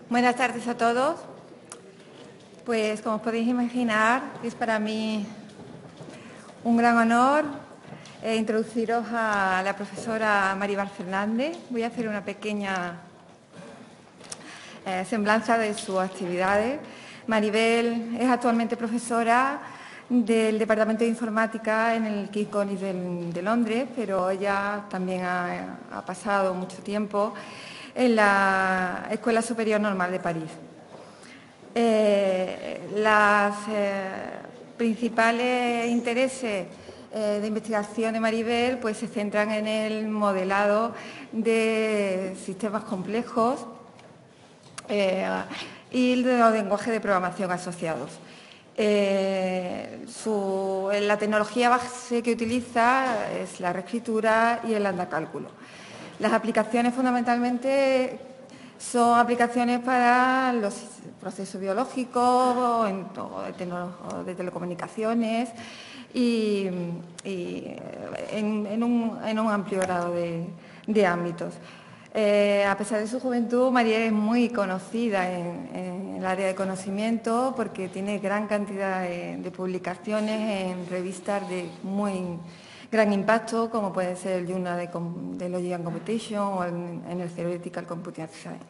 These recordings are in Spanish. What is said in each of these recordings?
Buenas tardes a todos. Pues como os podéis imaginar, es para mí un gran honor introduciros a la profesora Maribel Fernández. Voy a hacer una pequeña semblanza de sus actividades. Maribel es actualmente profesora del Departamento de Informática en el King's College de Londres, pero ella también ha pasado mucho tiempo en la Escuela Superior Normal de París. Los principales intereses de investigación de Maribel pues, se centran en el modelado de sistemas complejos y de los lenguajes de programación asociados. La tecnología base que utiliza es la reescritura y el andacálculo. Las aplicaciones fundamentalmente son aplicaciones para los procesos biológicos, de telecomunicaciones y en un amplio grado de ámbitos. A pesar de su juventud, María es muy conocida en el área de conocimiento porque tiene gran cantidad de publicaciones en revistas de muy gran impacto, como puede ser el Journal de Logic and Computation o en el Theoretical Computing Science.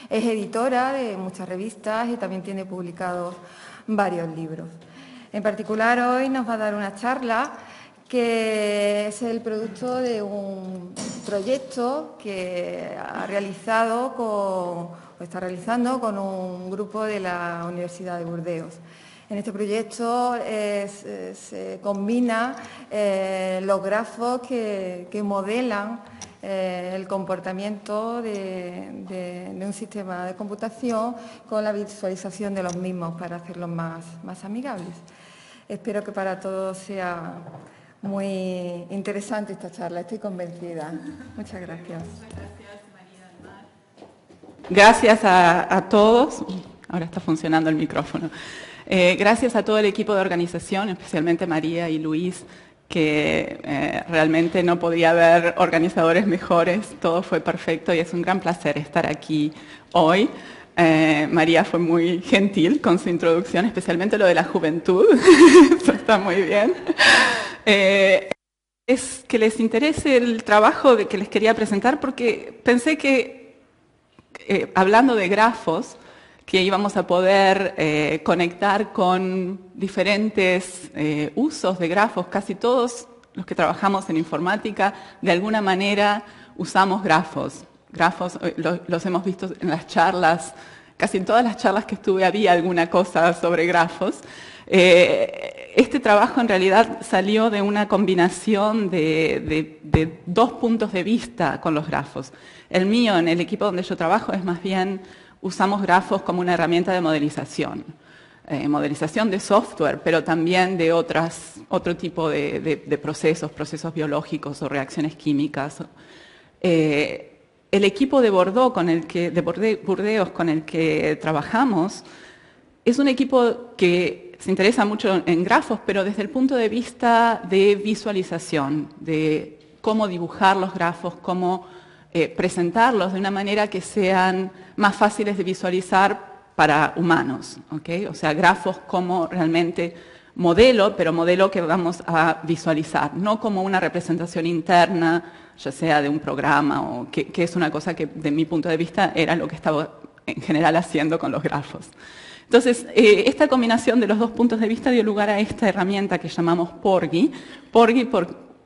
Es editora de muchas revistas y también tiene publicados varios libros. En particular, hoy nos va a dar una charla que es el producto de un proyecto que está realizando con un grupo de la Universidad de Burdeos. En este proyecto se combinan los grafos que modelan el comportamiento de un sistema de computación con la visualización de los mismos para hacerlos más amigables. Espero que para todos sea muy interesante esta charla, estoy convencida. Muchas gracias. Gracias a todos. Ahora está funcionando el micrófono. Gracias a todo el equipo de organización, especialmente María y Luis, que realmente no podía haber organizadores mejores. Todo fue perfecto y es un gran placer estar aquí hoy. María fue muy gentil con su introducción, especialmente lo de la juventud. Eso está muy bien. Es que les interese el trabajo que les quería presentar porque pensé que, hablando de grafos, que íbamos a poder conectar con diferentes usos de grafos. Casi todos los que trabajamos en informática, de alguna manera usamos grafos. Grafos los hemos visto en las charlas, casi en todas las charlas que estuve había alguna cosa sobre grafos. Este trabajo en realidad salió de una combinación de dos puntos de vista con los grafos. El mío, en el equipo donde yo trabajo, es más bien usamos grafos como una herramienta de modelización. Modelización de software, pero también de otro tipo de procesos biológicos o reacciones químicas. El equipo de Burdeos con el que trabajamos es un equipo que se interesa mucho en grafos, pero desde el punto de vista de visualización, de cómo dibujar los grafos, cómo presentarlos de una manera que sean más fáciles de visualizar para humanos, ¿okay? O sea, grafos como realmente modelo, pero modelo que vamos a visualizar, no como una representación interna, ya sea de un programa, o que es una cosa que, de mi punto de vista, era lo que estaba en general haciendo con los grafos. Entonces, esta combinación de los dos puntos de vista dio lugar a esta herramienta que llamamos Porgy. Porgy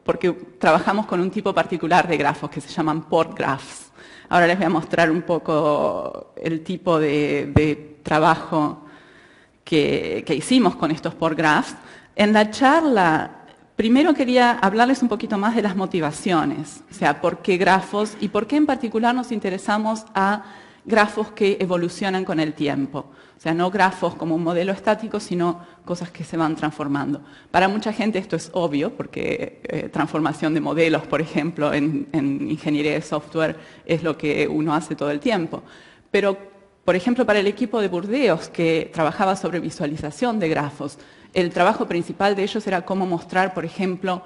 porque trabajamos con un tipo particular de grafos que se llaman port graphs. Ahora les voy a mostrar un poco el tipo de trabajo que hicimos con estos port graphs. En la charla, primero quería hablarles un poquito más de las motivaciones, o sea, por qué grafos y por qué en particular nos interesamos a grafos que evolucionan con el tiempo. O sea, no grafos como un modelo estático, sino cosas que se van transformando. Para mucha gente esto es obvio, porque transformación de modelos, por ejemplo, en ingeniería de software es lo que uno hace todo el tiempo. Pero, por ejemplo, para el equipo de Burdeos, que trabajaba sobre visualización de grafos, el trabajo principal de ellos era cómo mostrar, por ejemplo,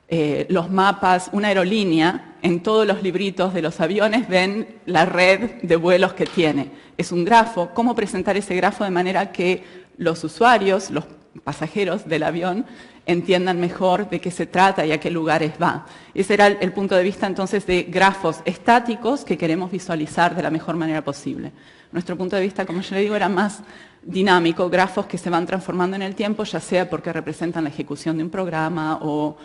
los mapas, una aerolínea, en todos los libritos de los aviones ven la red de vuelos que tiene. Es un grafo. ¿Cómo presentar ese grafo de manera que los usuarios, los pasajeros del avión, entiendan mejor de qué se trata y a qué lugares va? Ese era el punto de vista entonces de grafos estáticos que queremos visualizar de la mejor manera posible. Nuestro punto de vista, como yo le digo, era más dinámico, grafos que se van transformando en el tiempo, ya sea porque representan la ejecución de un programa o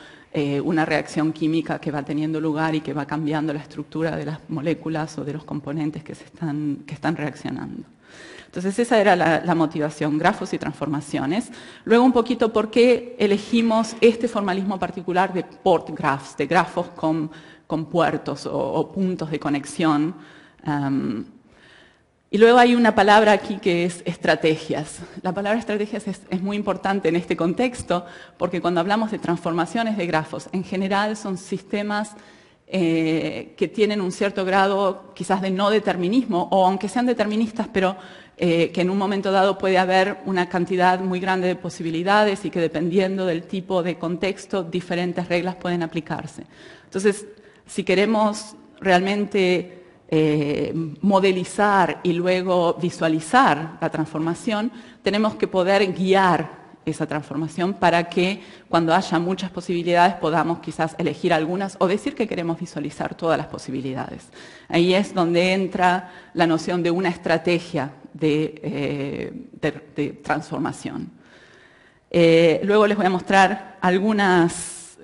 una reacción química que va teniendo lugar y que va cambiando la estructura de las moléculas o de los componentes que están reaccionando. Entonces esa era la motivación, grafos y transformaciones. Luego un poquito por qué elegimos este formalismo particular de port graphs, de grafos con puertos o puntos de conexión. Y luego hay una palabra aquí que es estrategias. La palabra estrategias es muy importante en este contexto porque cuando hablamos de transformaciones de grafos, en general son sistemas que tienen un cierto grado quizás de no determinismo, o aunque sean deterministas, pero que en un momento dado puede haber una cantidad muy grande de posibilidades y que dependiendo del tipo de contexto, diferentes reglas pueden aplicarse. Entonces, si queremos realmente modelizar y luego visualizar la transformación, tenemos que poder guiar esa transformación para que cuando haya muchas posibilidades podamos quizás elegir algunas o decir que queremos visualizar todas las posibilidades. Ahí es donde entra la noción de una estrategia de transformación. Luego les voy a mostrar algunas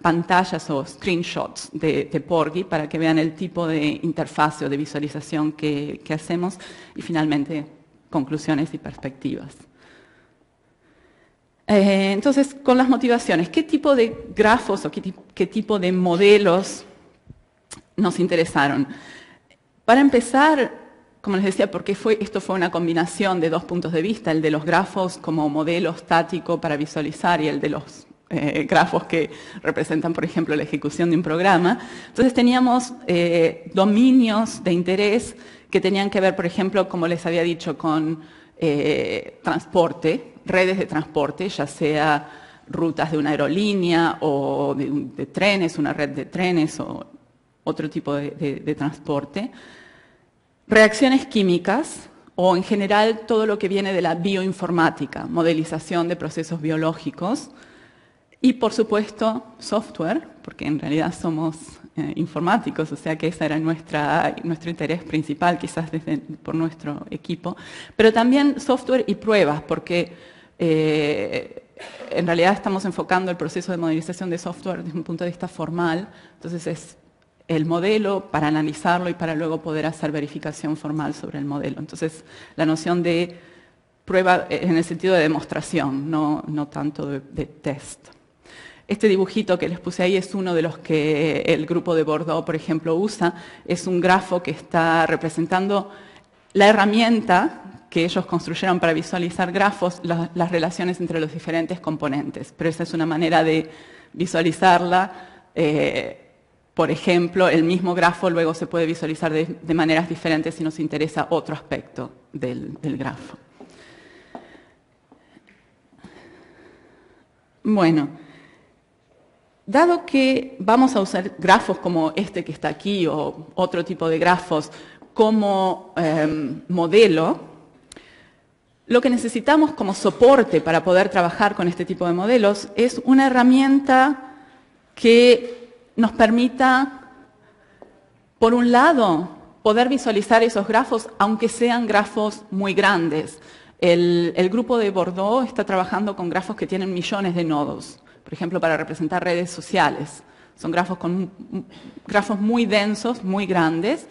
pantallas o screenshots de Porgy para que vean el tipo de interfase o de visualización que hacemos y finalmente conclusiones y perspectivas. Entonces, con las motivaciones, ¿qué tipo de grafos o qué tipo de modelos nos interesaron? Para empezar, como les decía, porque esto fue una combinación de dos puntos de vista, el de los grafos como modelo estático para visualizar y el de los grafos que representan, por ejemplo, la ejecución de un programa. Entonces teníamos dominios de interés que tenían que ver, por ejemplo, como les había dicho, con transporte, redes de transporte, ya sea rutas de una aerolínea o de trenes, una red de trenes o otro tipo de transporte. Reacciones químicas o en general todo lo que viene de la bioinformática, modelización de procesos biológicos y por supuesto software, porque en realidad somos informáticos, o sea que ese era nuestro interés principal quizás por nuestro equipo, pero también software y pruebas, porque en realidad estamos enfocando el proceso de modelización de software desde un punto de vista formal, entonces es el modelo para analizarlo y para luego poder hacer verificación formal sobre el modelo. Entonces, la noción de prueba en el sentido de demostración, no tanto de test. Este dibujito que les puse ahí es uno de los que el grupo de Bordeaux, por ejemplo, usa. Es un grafo que está representando la herramienta que ellos construyeron para visualizar grafos, las relaciones entre los diferentes componentes. Pero esa es una manera de visualizarla. Por ejemplo, el mismo grafo luego se puede visualizar de maneras diferentes si nos interesa otro aspecto del grafo. Bueno, dado que vamos a usar grafos como este que está aquí o otro tipo de grafos como modelo, lo que necesitamos como soporte para poder trabajar con este tipo de modelos es una herramienta que nos permita, por un lado, poder visualizar esos grafos, aunque sean grafos muy grandes. El grupo de Bordeaux está trabajando con grafos que tienen millones de nodos, por ejemplo, para representar redes sociales. Son grafos muy densos, muy grandes,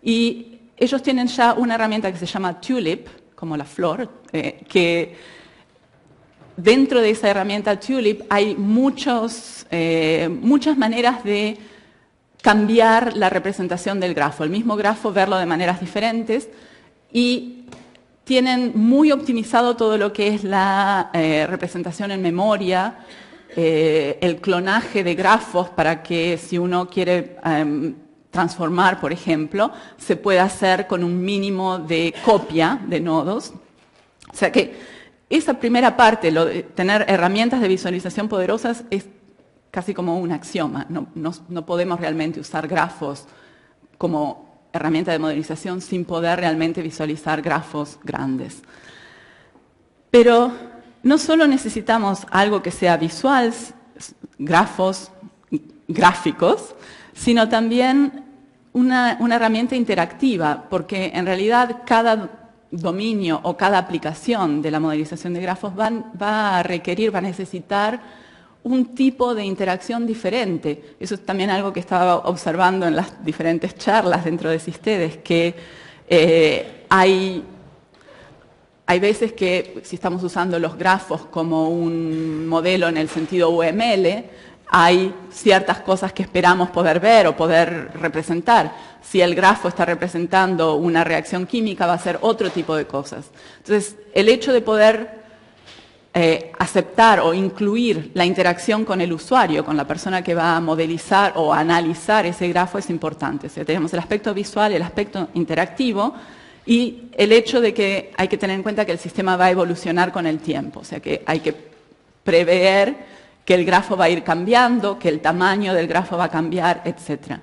y ellos tienen ya una herramienta que se llama Tulip, como la flor, que dentro de esa herramienta Tulip hay muchas maneras de cambiar la representación del grafo. El mismo grafo, verlo de maneras diferentes y tienen muy optimizado todo lo que es la representación en memoria, el clonaje de grafos para que si uno quiere transformar, por ejemplo, se pueda hacer con un mínimo de copia de nodos. O sea que esa primera parte, lo de tener herramientas de visualización poderosas, es casi como un axioma. No podemos realmente usar grafos como herramienta de modelización sin poder realmente visualizar grafos grandes. Pero no solo necesitamos algo que sea visual, grafos gráficos, sino también una herramienta interactiva, porque en realidad cada dominio o cada aplicación de la modelización de grafos va a necesitar un tipo de interacción diferente. Eso es también algo que estaba observando en las diferentes charlas dentro de Sistedes, que hay veces que si estamos usando los grafos como un modelo en el sentido UML, hay ciertas cosas que esperamos poder ver o poder representar. Si el grafo está representando una reacción química, va a ser otro tipo de cosas. Entonces, el hecho de poder aceptar o incluir la interacción con el usuario, con la persona que va a modelizar o a analizar ese grafo es importante. O sea, tenemos el aspecto visual, el aspecto interactivo y el hecho de que hay que tener en cuenta que el sistema va a evolucionar con el tiempo. O sea, que hay que prever que el grafo va a ir cambiando, que el tamaño del grafo va a cambiar, etc.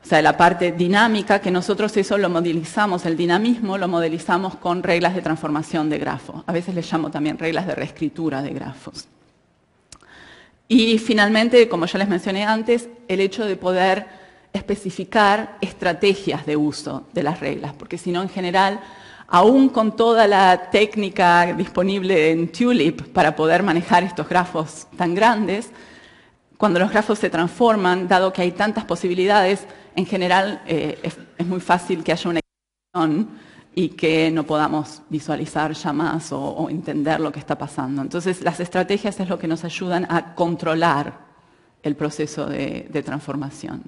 O sea, la parte dinámica, que nosotros eso lo modelizamos, el dinamismo lo modelizamos con reglas de transformación de grafo. A veces les llamo también reglas de reescritura de grafos. Y finalmente, como ya les mencioné antes, el hecho de poder especificar estrategias de uso de las reglas, porque si no, en general, aún con toda la técnica disponible en Tulip para poder manejar estos grafos tan grandes, cuando los grafos se transforman, dado que hay tantas posibilidades, en general es muy fácil que haya una equivocación y que no podamos visualizar ya más o entender lo que está pasando. Entonces, las estrategias es lo que nos ayudan a controlar el proceso de transformación.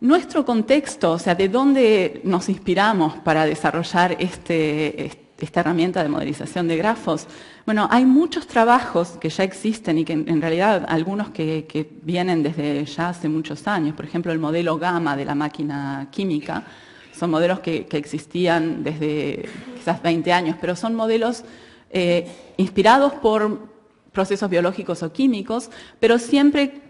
Nuestro contexto, o sea, de dónde nos inspiramos para desarrollar esta herramienta de modelización de grafos. Bueno, hay muchos trabajos que ya existen y que en realidad algunos que vienen desde ya hace muchos años. Por ejemplo, el modelo gamma de la máquina química. Son modelos que existían desde quizás 20 años, pero son modelos inspirados por procesos biológicos o químicos, pero siempre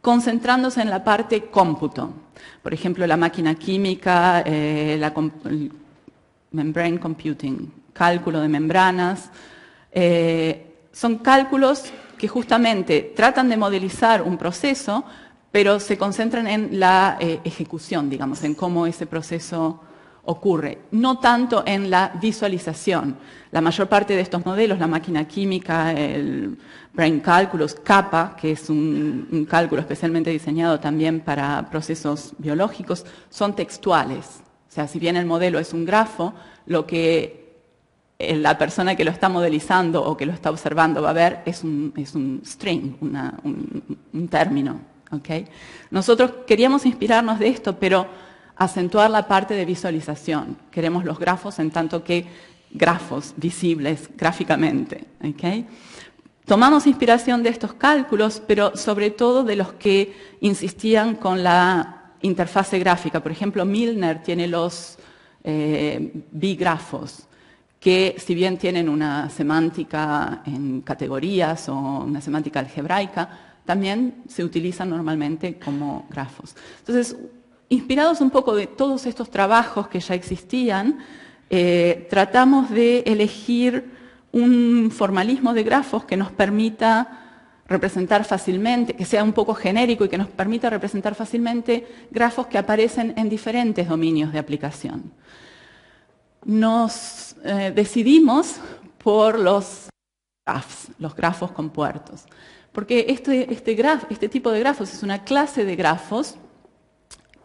concentrándose en la parte cómputo. Por ejemplo, la máquina química, el membrane computing, cálculo de membranas. Son cálculos que justamente tratan de modelizar un proceso, pero se concentran en la ejecución, digamos, en cómo ese proceso ocurre, no tanto en la visualización. La mayor parte de estos modelos, la máquina química, el Brain Calculus, CAPA, que es un cálculo especialmente diseñado también para procesos biológicos, son textuales. O sea, si bien el modelo es un grafo, lo que la persona que lo está modelizando o que lo está observando va a ver es un string, un término. ¿Okay? Nosotros queríamos inspirarnos de esto, pero acentuar la parte de visualización. Queremos los grafos en tanto que grafos visibles gráficamente. ¿Okay? Tomamos inspiración de estos cálculos, pero sobre todo de los que insistían con la interfase gráfica. Por ejemplo, Milner tiene los bigrafos, que si bien tienen una semántica en categorías o una semántica algebraica, también se utilizan normalmente como grafos. Entonces, inspirados un poco de todos estos trabajos que ya existían, tratamos de elegir un formalismo de grafos que nos permita representar fácilmente, que sea un poco genérico y que nos permita representar fácilmente grafos que aparecen en diferentes dominios de aplicación. Nos decidimos por los grafos con puertos, porque este tipo de grafos es una clase de grafos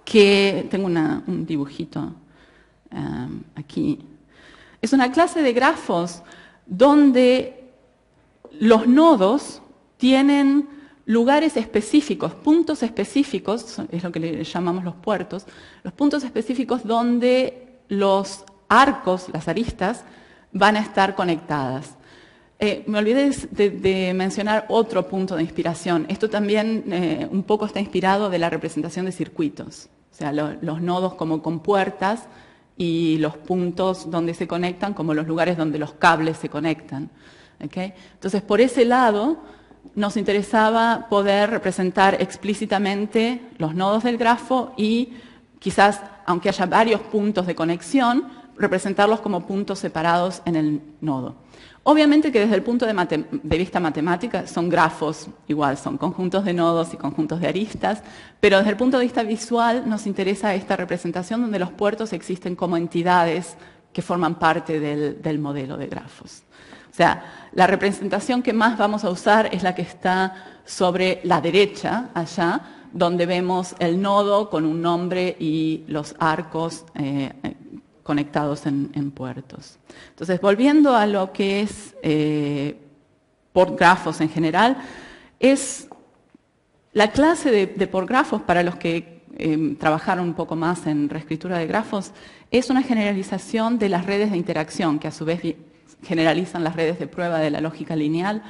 que, tengo un dibujito aquí, es una clase de grafos donde los nodos tienen lugares específicos, puntos específicos, es lo que le llamamos los puertos, los puntos específicos donde los arcos, las aristas, van a estar conectadas. Me olvidé de mencionar otro punto de inspiración. Esto también un poco está inspirado de la representación de circuitos. O sea, los nodos como compuertas y los puntos donde se conectan como los lugares donde los cables se conectan. ¿Okay? Entonces, por ese lado, nos interesaba poder representar explícitamente los nodos del grafo y quizás, aunque haya varios puntos de conexión, representarlos como puntos separados en el nodo. Obviamente que desde el punto de vista matemático son grafos, igual son conjuntos de nodos y conjuntos de aristas, pero desde el punto de vista visual nos interesa esta representación donde los puertos existen como entidades que forman parte del modelo de grafos. O sea, la representación que más vamos a usar es la que está sobre la derecha, allá, donde vemos el nodo con un nombre y los arcos conectados en puertos. Entonces, volviendo a lo que es por grafos en general, es la clase de por grafos, para los que trabajaron un poco más en reescritura de grafos, es una generalización de las redes de interacción, que a su vez generalizan las redes de prueba de la lógica lineal.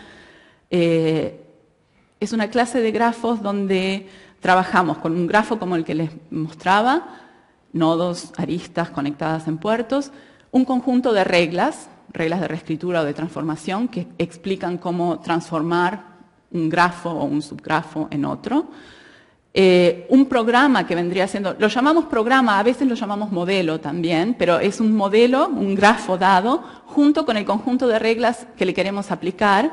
Es una clase de grafos donde trabajamos con un grafo como el que les mostraba, nodos, aristas conectadas en puertos, un conjunto de reglas de reescritura o de transformación que explican cómo transformar un grafo o un subgrafo en otro. Un programa que vendría siendo, lo llamamos programa, a veces lo llamamos modelo también, pero es un modelo, un grafo dado, junto con el conjunto de reglas que le queremos aplicar,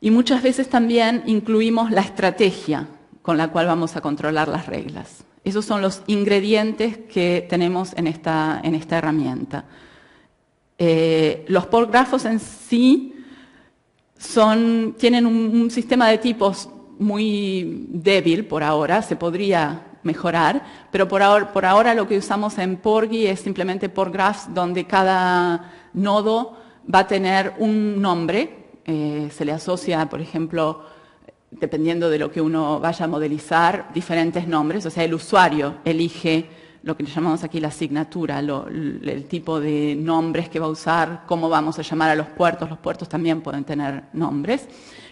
y muchas veces también incluimos la estrategia con la cual vamos a controlar las reglas. Esos son los ingredientes que tenemos en esta herramienta. Los porgrafos en sí tienen un sistema de tipos muy débil por ahora, se podría mejorar, pero por ahora lo que usamos en Porgy es simplemente porgraphs, donde cada nodo va a tener un nombre, se le asocia, por ejemplo, dependiendo de lo que uno vaya a modelizar, diferentes nombres, o sea, el usuario elige lo que le llamamos aquí la asignatura, el tipo de nombres que va a usar, cómo vamos a llamar a los puertos también pueden tener nombres,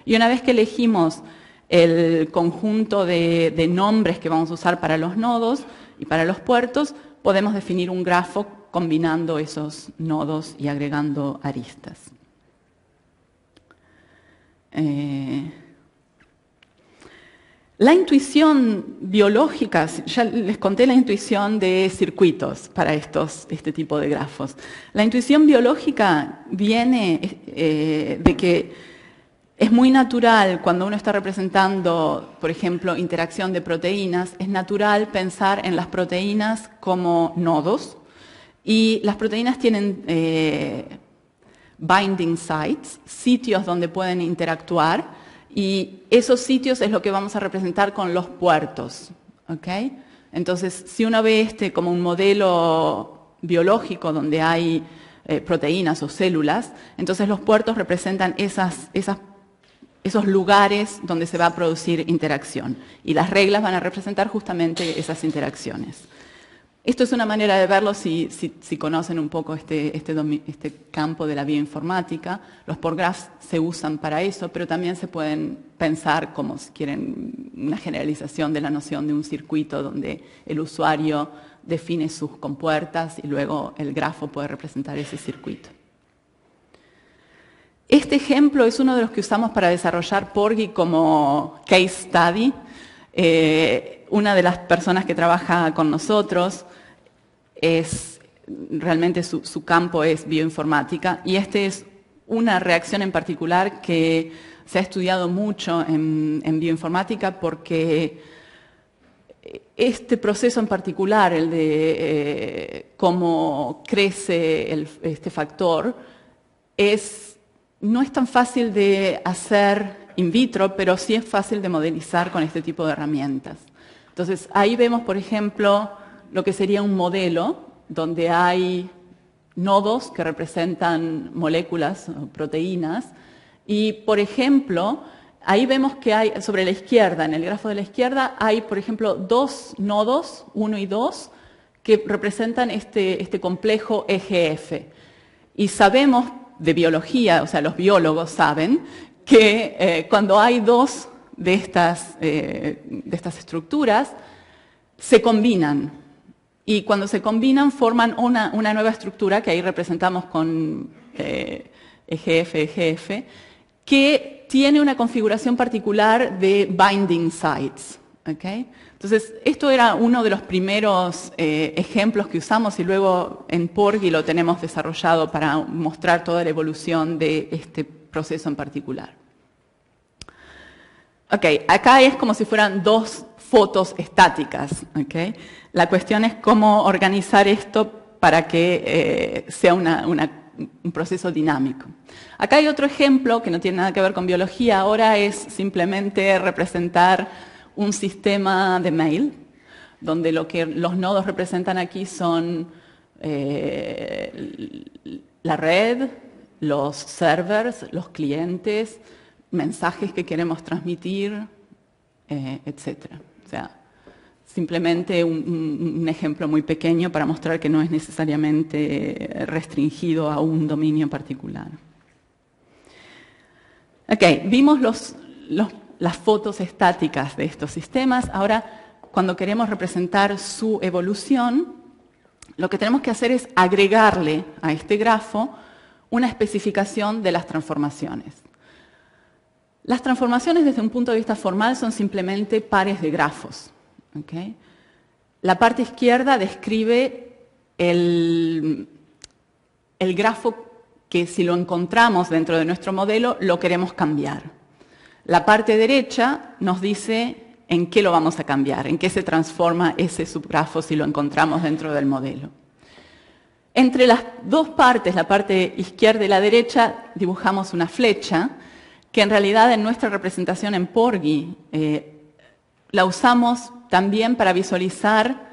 y una vez que elegimos el conjunto de nombres que vamos a usar para los nodos y para los puertos, podemos definir un grafo combinando esos nodos y agregando aristas. La intuición biológica, ya les conté la intuición de circuitos para este tipo de grafos. La intuición biológica viene de que es muy natural cuando uno está representando, por ejemplo, interacción de proteínas, es natural pensar en las proteínas como nodos, y las proteínas tienen binding sites, sitios donde pueden interactuar, y esos sitios es lo que vamos a representar con los puertos. ¿Okay? Entonces, si uno ve como un modelo biológico donde hay proteínas o células, entonces los puertos representan esos lugares donde se va a producir interacción. Y las reglas van a representar justamente esas interacciones. Esto es una manera de verlo si conocen un poco este campo de la bioinformática. Los porgraphs se usan para eso, pero también se pueden pensar como, si quieren, una generalización de la noción de un circuito donde el usuario define sus compuertas y luego el grafo puede representar ese circuito. Este ejemplo es uno de los que usamos para desarrollar Porgy como case study. Una de las personas que trabaja con nosotros realmente su campo es bioinformática, y esta es una reacción en particular que se ha estudiado mucho en bioinformática, porque este proceso en particular, el de cómo crece este factor, no es tan fácil de hacer in vitro, pero sí es fácil de modelizar con este tipo de herramientas. Entonces, ahí vemos, por ejemplo, lo que sería un modelo donde hay nodos que representan moléculas o proteínas, y, por ejemplo, ahí vemos que hay, sobre la izquierda, en el grafo de la izquierda, hay, por ejemplo, dos nodos, 1 y 2, que representan este complejo EGF. Y sabemos de biología, o sea, los biólogos saben, que cuando hay dos de estas estructuras, se combinan. y cuando se combinan forman una nueva estructura que ahí representamos con EGF, que tiene una configuración particular de binding sites. ¿Okay? Entonces, esto era uno de los primeros ejemplos que usamos y luego en Porgy lo tenemos desarrollado para mostrar toda la evolución de este proceso en particular. Ok, acá es como si fueran dos fotos estáticas. ¿Okay? La cuestión es cómo organizar esto para que sea un proceso dinámico. Acá hay otro ejemplo que no tiene nada que ver con biología, ahora es simplemente representar un sistema de mail, donde lo que los nodos representan aquí son la red, los servers, los clientes, mensajes que queremos transmitir, etc. O sea, simplemente un ejemplo muy pequeño para mostrar que no es necesariamente restringido a un dominio particular. Ok, vimos las fotos estáticas de estos sistemas. Ahora, cuando queremos representar su evolución, lo que tenemos que hacer es agregarle a este grafo una especificación de las transformaciones. Las transformaciones desde un punto de vista formal son simplemente pares de grafos. ¿Okay? La parte izquierda describe el grafo que si lo encontramos dentro de nuestro modelo lo queremos cambiar. La parte derecha nos dice en qué lo vamos a cambiar, en qué se transforma ese subgrafo si lo encontramos dentro del modelo. Entre las dos partes, la parte izquierda y la derecha, dibujamos una flecha que en realidad en nuestra representación en Porgy la usamos también para visualizar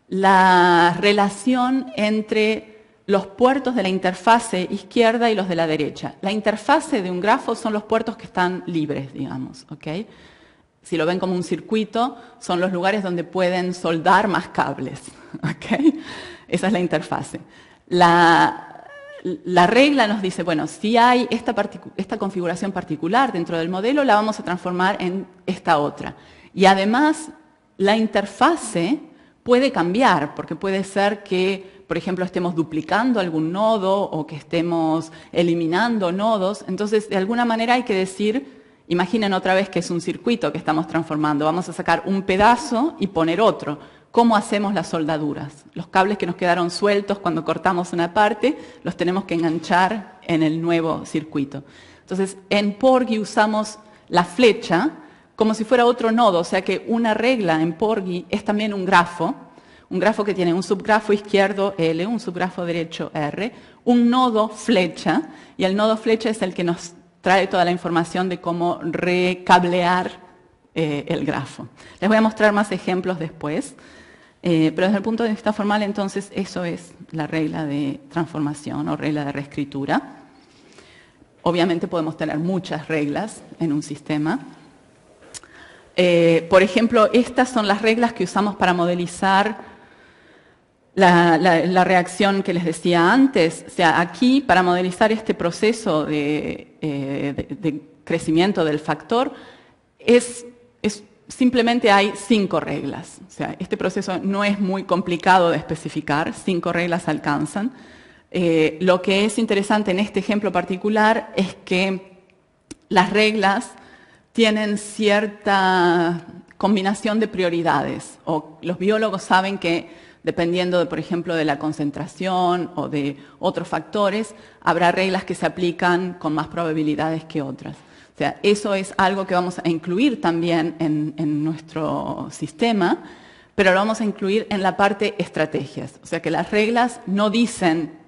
la relación entre los puertos de la interfase izquierda y los de la derecha. La interfase de un grafo son los puertos que están libres, digamos. ¿Okay? Si lo ven como un circuito, son los lugares donde pueden soldar más cables. ¿Okay? Esa es la interfase. La regla nos dice, bueno, si hay esta configuración particular dentro del modelo, la vamos a transformar en esta otra. Y además, la interfase puede cambiar, porque puede ser que, por ejemplo, estemos duplicando algún nodo o que estemos eliminando nodos. Entonces, de alguna manera hay que decir, imaginen otra vez que es un circuito que estamos transformando. Vamos a sacar un pedazo y poner otro. ¿Cómo hacemos las soldaduras? Los cables que nos quedaron sueltos cuando cortamos una parte, los tenemos que enganchar en el nuevo circuito. Entonces, en Porgy usamos la flecha como si fuera otro nodo, o sea que una regla en Porgy es también un grafo que tiene un subgrafo izquierdo L, un subgrafo derecho R, un nodo flecha, y el nodo flecha es el que nos trae toda la información de cómo recablear el grafo. Les voy a mostrar más ejemplos después, pero desde el punto de vista formal, entonces, eso es la regla de transformación o regla de reescritura. Obviamente podemos tener muchas reglas en un sistema. Por ejemplo, estas son las reglas que usamos para modelizar la reacción que les decía antes. O sea, aquí, para modelizar este proceso de crecimiento del factor, simplemente hay 5 reglas. O sea, este proceso no es muy complicado de especificar, 5 reglas alcanzan. Lo que es interesante en este ejemplo particular es que las reglas tienen cierta combinación de prioridades, o los biólogos saben que dependiendo, por ejemplo, de la concentración o de otros factores, habrá reglas que se aplican con más probabilidades que otras. O sea, eso es algo que vamos a incluir también en nuestro sistema, pero lo vamos a incluir en la parte estrategias. O sea, que las reglas no dicen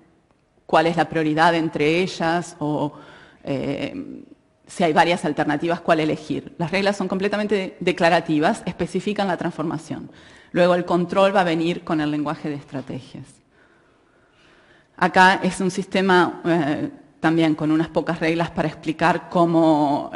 cuál es la prioridad entre ellas o si hay varias alternativas, cuál elegir. Las reglas son completamente declarativas, especifican la transformación. Luego el control va a venir con el lenguaje de estrategias. Acá es un sistema también con unas pocas reglas para explicar cómo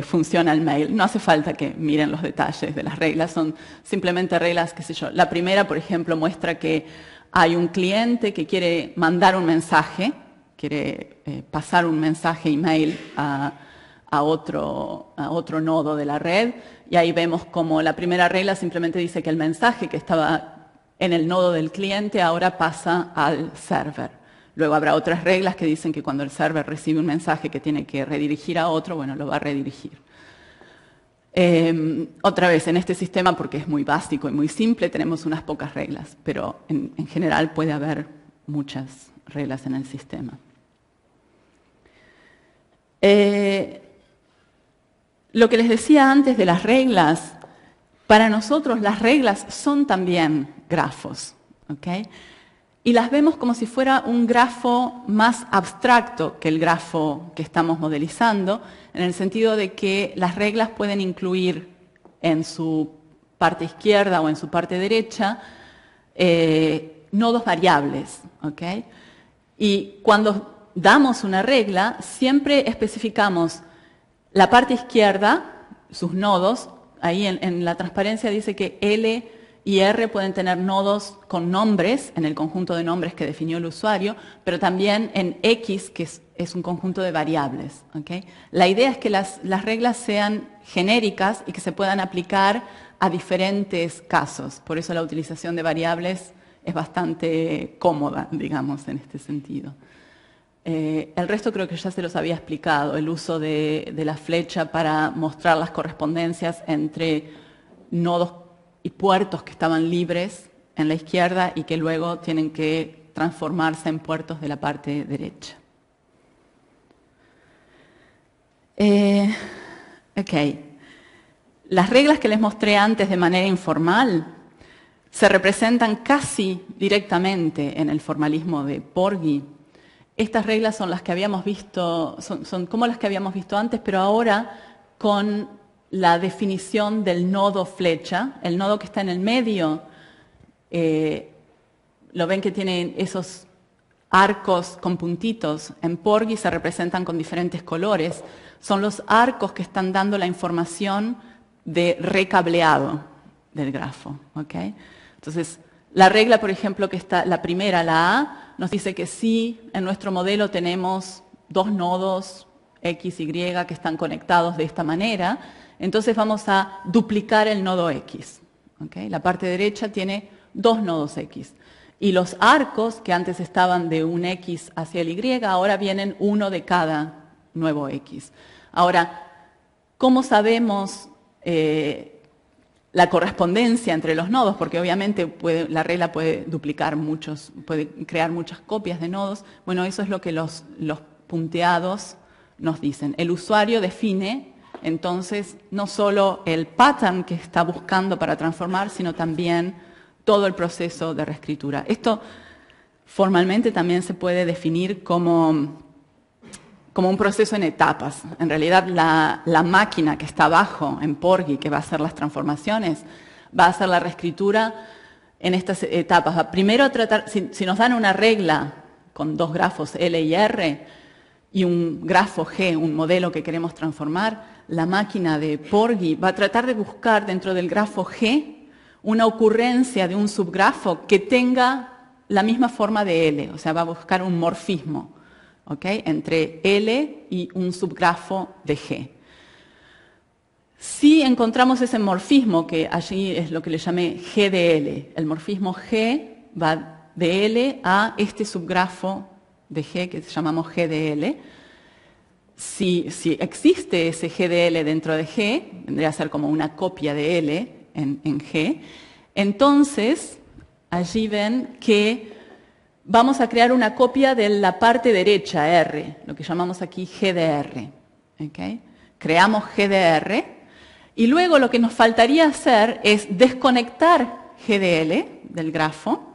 funciona el mail. No hace falta que miren los detalles de las reglas, son simplemente reglas, qué sé yo. La primera, por ejemplo, muestra que hay un cliente que quiere mandar un mensaje, quiere pasar un mensaje email a otro nodo de la red, y ahí vemos como la primera regla simplemente dice que el mensaje que estaba en el nodo del cliente ahora pasa al server. Luego habrá otras reglas que dicen que cuando el server recibe un mensaje que tiene que redirigir a otro, bueno, lo va a redirigir. Otra vez, en este sistema, porque es muy básico y muy simple, tenemos unas pocas reglas, pero en general puede haber muchas reglas en el sistema. Lo que les decía antes de las reglas, para nosotros las reglas son también grafos, ¿ok? Y las vemos como si fuera un grafo más abstracto que el grafo que estamos modelizando, en el sentido de que las reglas pueden incluir en su parte izquierda o en su parte derecha nodos variables, ¿ok? Y cuando damos una regla, siempre especificamos la parte izquierda, sus nodos. Ahí en la transparencia dice que L y R pueden tener nodos con nombres, en el conjunto de nombres que definió el usuario, pero también en X, que es un conjunto de variables, ¿okay? La idea es que las reglas sean genéricas y que se puedan aplicar a diferentes casos. Por eso la utilización de variables es bastante cómoda, digamos, en este sentido. El resto creo que ya se los había explicado, el uso de la flecha para mostrar las correspondencias entre nodos y puertos que estaban libres en la izquierda y que luego tienen que transformarse en puertos de la parte derecha. Ok. Las reglas que les mostré antes de manera informal se representan casi directamente en el formalismo de Porgy. Estas reglas son las que habíamos visto, son como las que habíamos visto antes, pero ahora con la definición del nodo flecha. El nodo que está en el medio, lo ven que tiene esos arcos con puntitos. En Porgy se representan con diferentes colores. Son los arcos que están dando la información de recableado del grafo, ¿ok? Entonces, la regla, por ejemplo, que está la primera, la A, nos dice que sí, en nuestro modelo tenemos dos nodos X y Y que están conectados de esta manera, entonces vamos a duplicar el nodo X, ¿okay? La parte derecha tiene dos nodos X. Y los arcos, que antes estaban de un X hacia el Y, ahora vienen uno de cada nuevo X. Ahora, ¿cómo sabemos la correspondencia entre los nodos? Porque obviamente la regla puede duplicar puede crear muchas copias de nodos. Bueno, eso es lo que los punteados nos dicen. El usuario define entonces no solo el pattern que está buscando para transformar, sino también todo el proceso de reescritura. Esto formalmente también se puede definir como un proceso en etapas. En realidad la máquina que está abajo en Porgy, que va a hacer las transformaciones, va a hacer la reescritura en estas etapas. Va primero a tratar, si nos dan una regla con dos grafos L y R y un grafo G, un modelo que queremos transformar, la máquina de Porgy va a tratar de buscar dentro del grafo G una ocurrencia de un subgrafo que tenga la misma forma de L, o sea, va a buscar un morfismo, ¿okay? Entre L y un subgrafo de G. Si encontramos ese morfismo, que allí es lo que le llamé G de L, el morfismo G va de L a este subgrafo de G que llamamos G de L. Si existe ese G de L dentro de G, vendría a ser como una copia de L en G, entonces allí ven que vamos a crear una copia de la parte derecha, R, lo que llamamos aquí GDR. ¿Okay? Creamos GDR y luego lo que nos faltaría hacer es desconectar GDL del grafo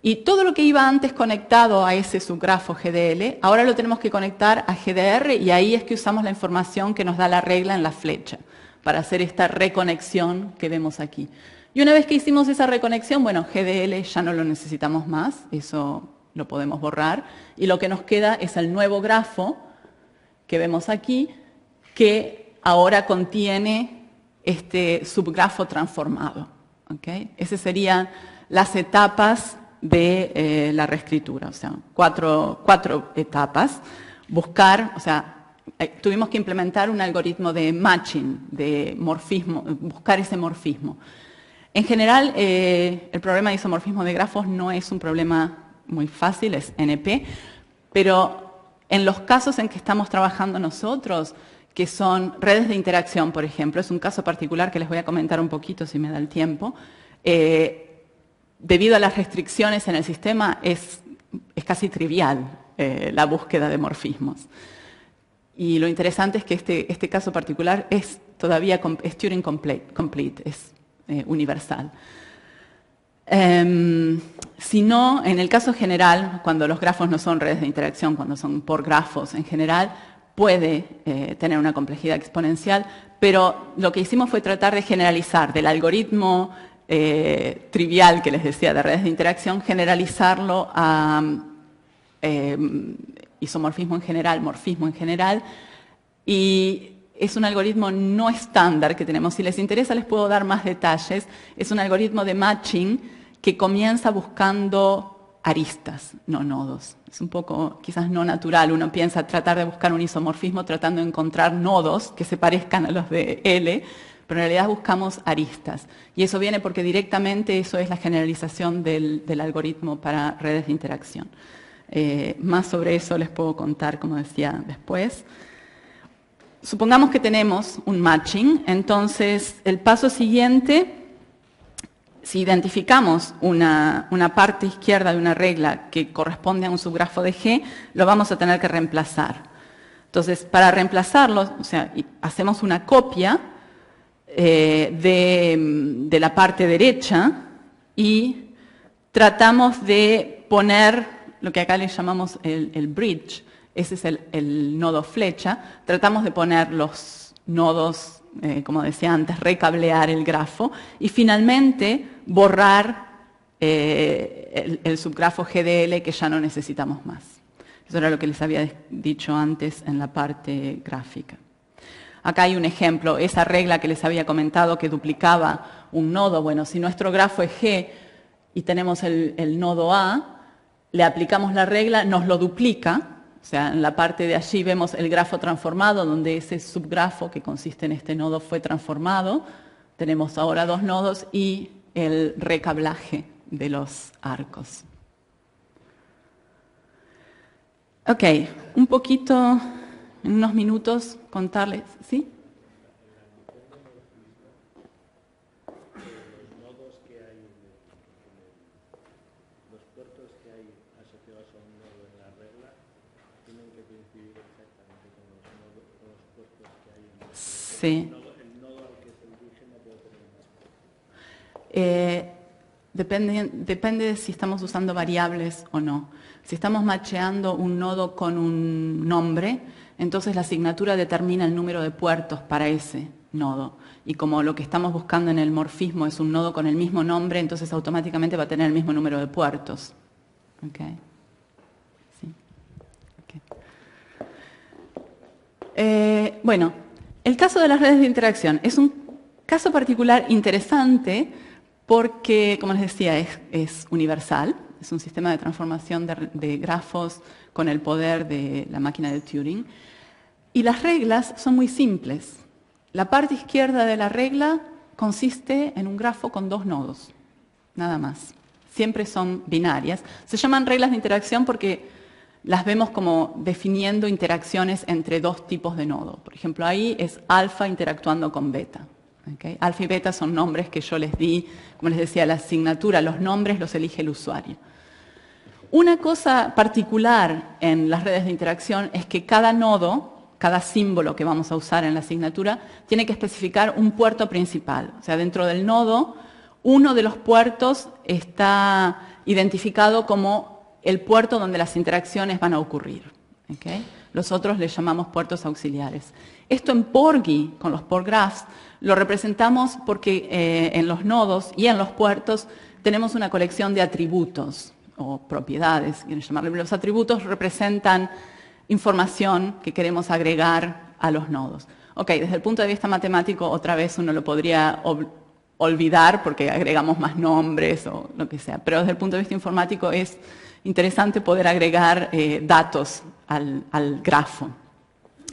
y todo lo que iba antes conectado a ese subgrafo GDL, ahora lo tenemos que conectar a GDR y ahí es que usamos la información que nos da la regla en la flecha para hacer esta reconexión que vemos aquí. Y una vez que hicimos esa reconexión, bueno, GDL ya no lo necesitamos más, eso lo podemos borrar, y lo que nos queda es el nuevo grafo que vemos aquí, que ahora contiene este subgrafo transformado. ¿Okay? Esas serían las etapas de la reescritura, o sea, cuatro etapas. Buscar, o sea, tuvimos que implementar un algoritmo de matching, de morfismo, buscar ese morfismo. En general, el problema de isomorfismo de grafos no es un problema muy fácil, es NP, pero en los casos en que estamos trabajando nosotros, que son redes de interacción, por ejemplo, es un caso particular que les voy a comentar un poquito si me da el tiempo, debido a las restricciones en el sistema es casi trivial la búsqueda de morfismos. Y lo interesante es que este caso particular es todavía es Turing complete, es universal. Si no, en el caso general, cuando los grafos no son redes de interacción, cuando son por grafos en general, puede tener una complejidad exponencial, pero lo que hicimos fue tratar de generalizar del algoritmo trivial que les decía de redes de interacción, generalizarlo a isomorfismo en general, morfismo en general, y es un algoritmo no estándar que tenemos. Si les interesa les puedo dar más detalles. Es un algoritmo de matching que comienza buscando aristas, no nodos. Es un poco quizás no natural. Uno piensa tratar de buscar un isomorfismo tratando de encontrar nodos que se parezcan a los de L, pero en realidad buscamos aristas. Y eso viene porque directamente eso es la generalización del algoritmo para redes de interacción. Más sobre eso les puedo contar, como decía, después. Supongamos que tenemos un matching, entonces el paso siguiente, si identificamos una parte izquierda de una regla que corresponde a un subgrafo de G, lo vamos a tener que reemplazar. Entonces, para reemplazarlo, o sea, hacemos una copia de la parte derecha y tratamos de poner lo que acá le llamamos el bridge. Ese es el nodo flecha. Tratamos de poner los nodos, como decía antes, recablear el grafo y finalmente borrar el subgrafo GDL que ya no necesitamos más. Eso era lo que les había dicho antes en la parte gráfica. Acá hay un ejemplo, esa regla que les había comentado que duplicaba un nodo. Bueno, si nuestro grafo es G y tenemos el nodo A, le aplicamos la regla, nos lo duplica. O sea, en la parte de allí vemos el grafo transformado, donde ese subgrafo que consiste en este nodo fue transformado. Tenemos ahora dos nodos y el recablaje de los arcos. Ok, un poquito, en unos minutos, contarles, ¿sí? Sí. Depende de si estamos usando variables o no. Si estamos macheando un nodo con un nombre, entonces la asignatura determina el número de puertos para ese nodo. Y como lo que estamos buscando en el morfismo es un nodo con el mismo nombre, entonces automáticamente va a tener el mismo número de puertos. ¿Okay? Sí. Okay. Bueno, el caso de las redes de interacción es un caso particular interesante porque, como les decía, es universal. Es un sistema de transformación de grafos con el poder de la máquina de Turing. Y las reglas son muy simples. La parte izquierda de la regla consiste en un grafo con dos nodos, nada más. Siempre son binarias. Se llaman reglas de interacción porque las vemos como definiendo interacciones entre dos tipos de nodo. Por ejemplo, ahí es alfa interactuando con beta. ¿Okay? Alfa y beta son nombres que yo les di, como les decía, la asignatura, los nombres los elige el usuario. Una cosa particular en las redes de interacción es que cada nodo, cada símbolo que vamos a usar en la asignatura, tiene que especificar un puerto principal. O sea, dentro del nodo, uno de los puertos está identificado como el puerto donde las interacciones van a ocurrir. ¿Okay? Los otros le llamamos puertos auxiliares. Esto en Porgy, con los port graphs, lo representamos porque en los nodos y en los puertos tenemos una colección de atributos o propiedades, quieren llamarle. Los atributos representan información que queremos agregar a los nodos. Ok, desde el punto de vista matemático, otra vez uno lo podría olvidar porque agregamos más nombres o lo que sea, pero desde el punto de vista informático es interesante poder agregar datos al grafo.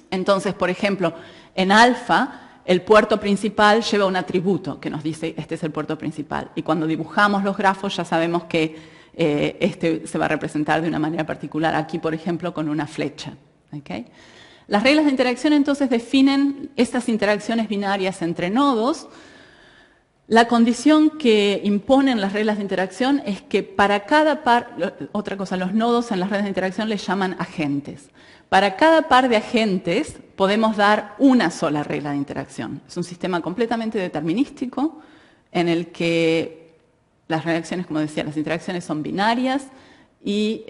Entonces, por ejemplo, en alfa, el puerto principal lleva un atributo que nos dice este es el puerto principal. Y cuando dibujamos los grafos ya sabemos que este se va a representar de una manera particular. Aquí, por ejemplo, con una flecha. ¿Okay? Las reglas de interacción entonces definen estas interacciones binarias entre nodos. La condición que imponen las reglas de interacción es que para cada otra cosa, los nodos en las redes de interacción les llaman agentes. Para cada par de agentes podemos dar una sola regla de interacción. Es un sistema completamente determinístico en el que las reacciones, como decía, las interacciones son binarias y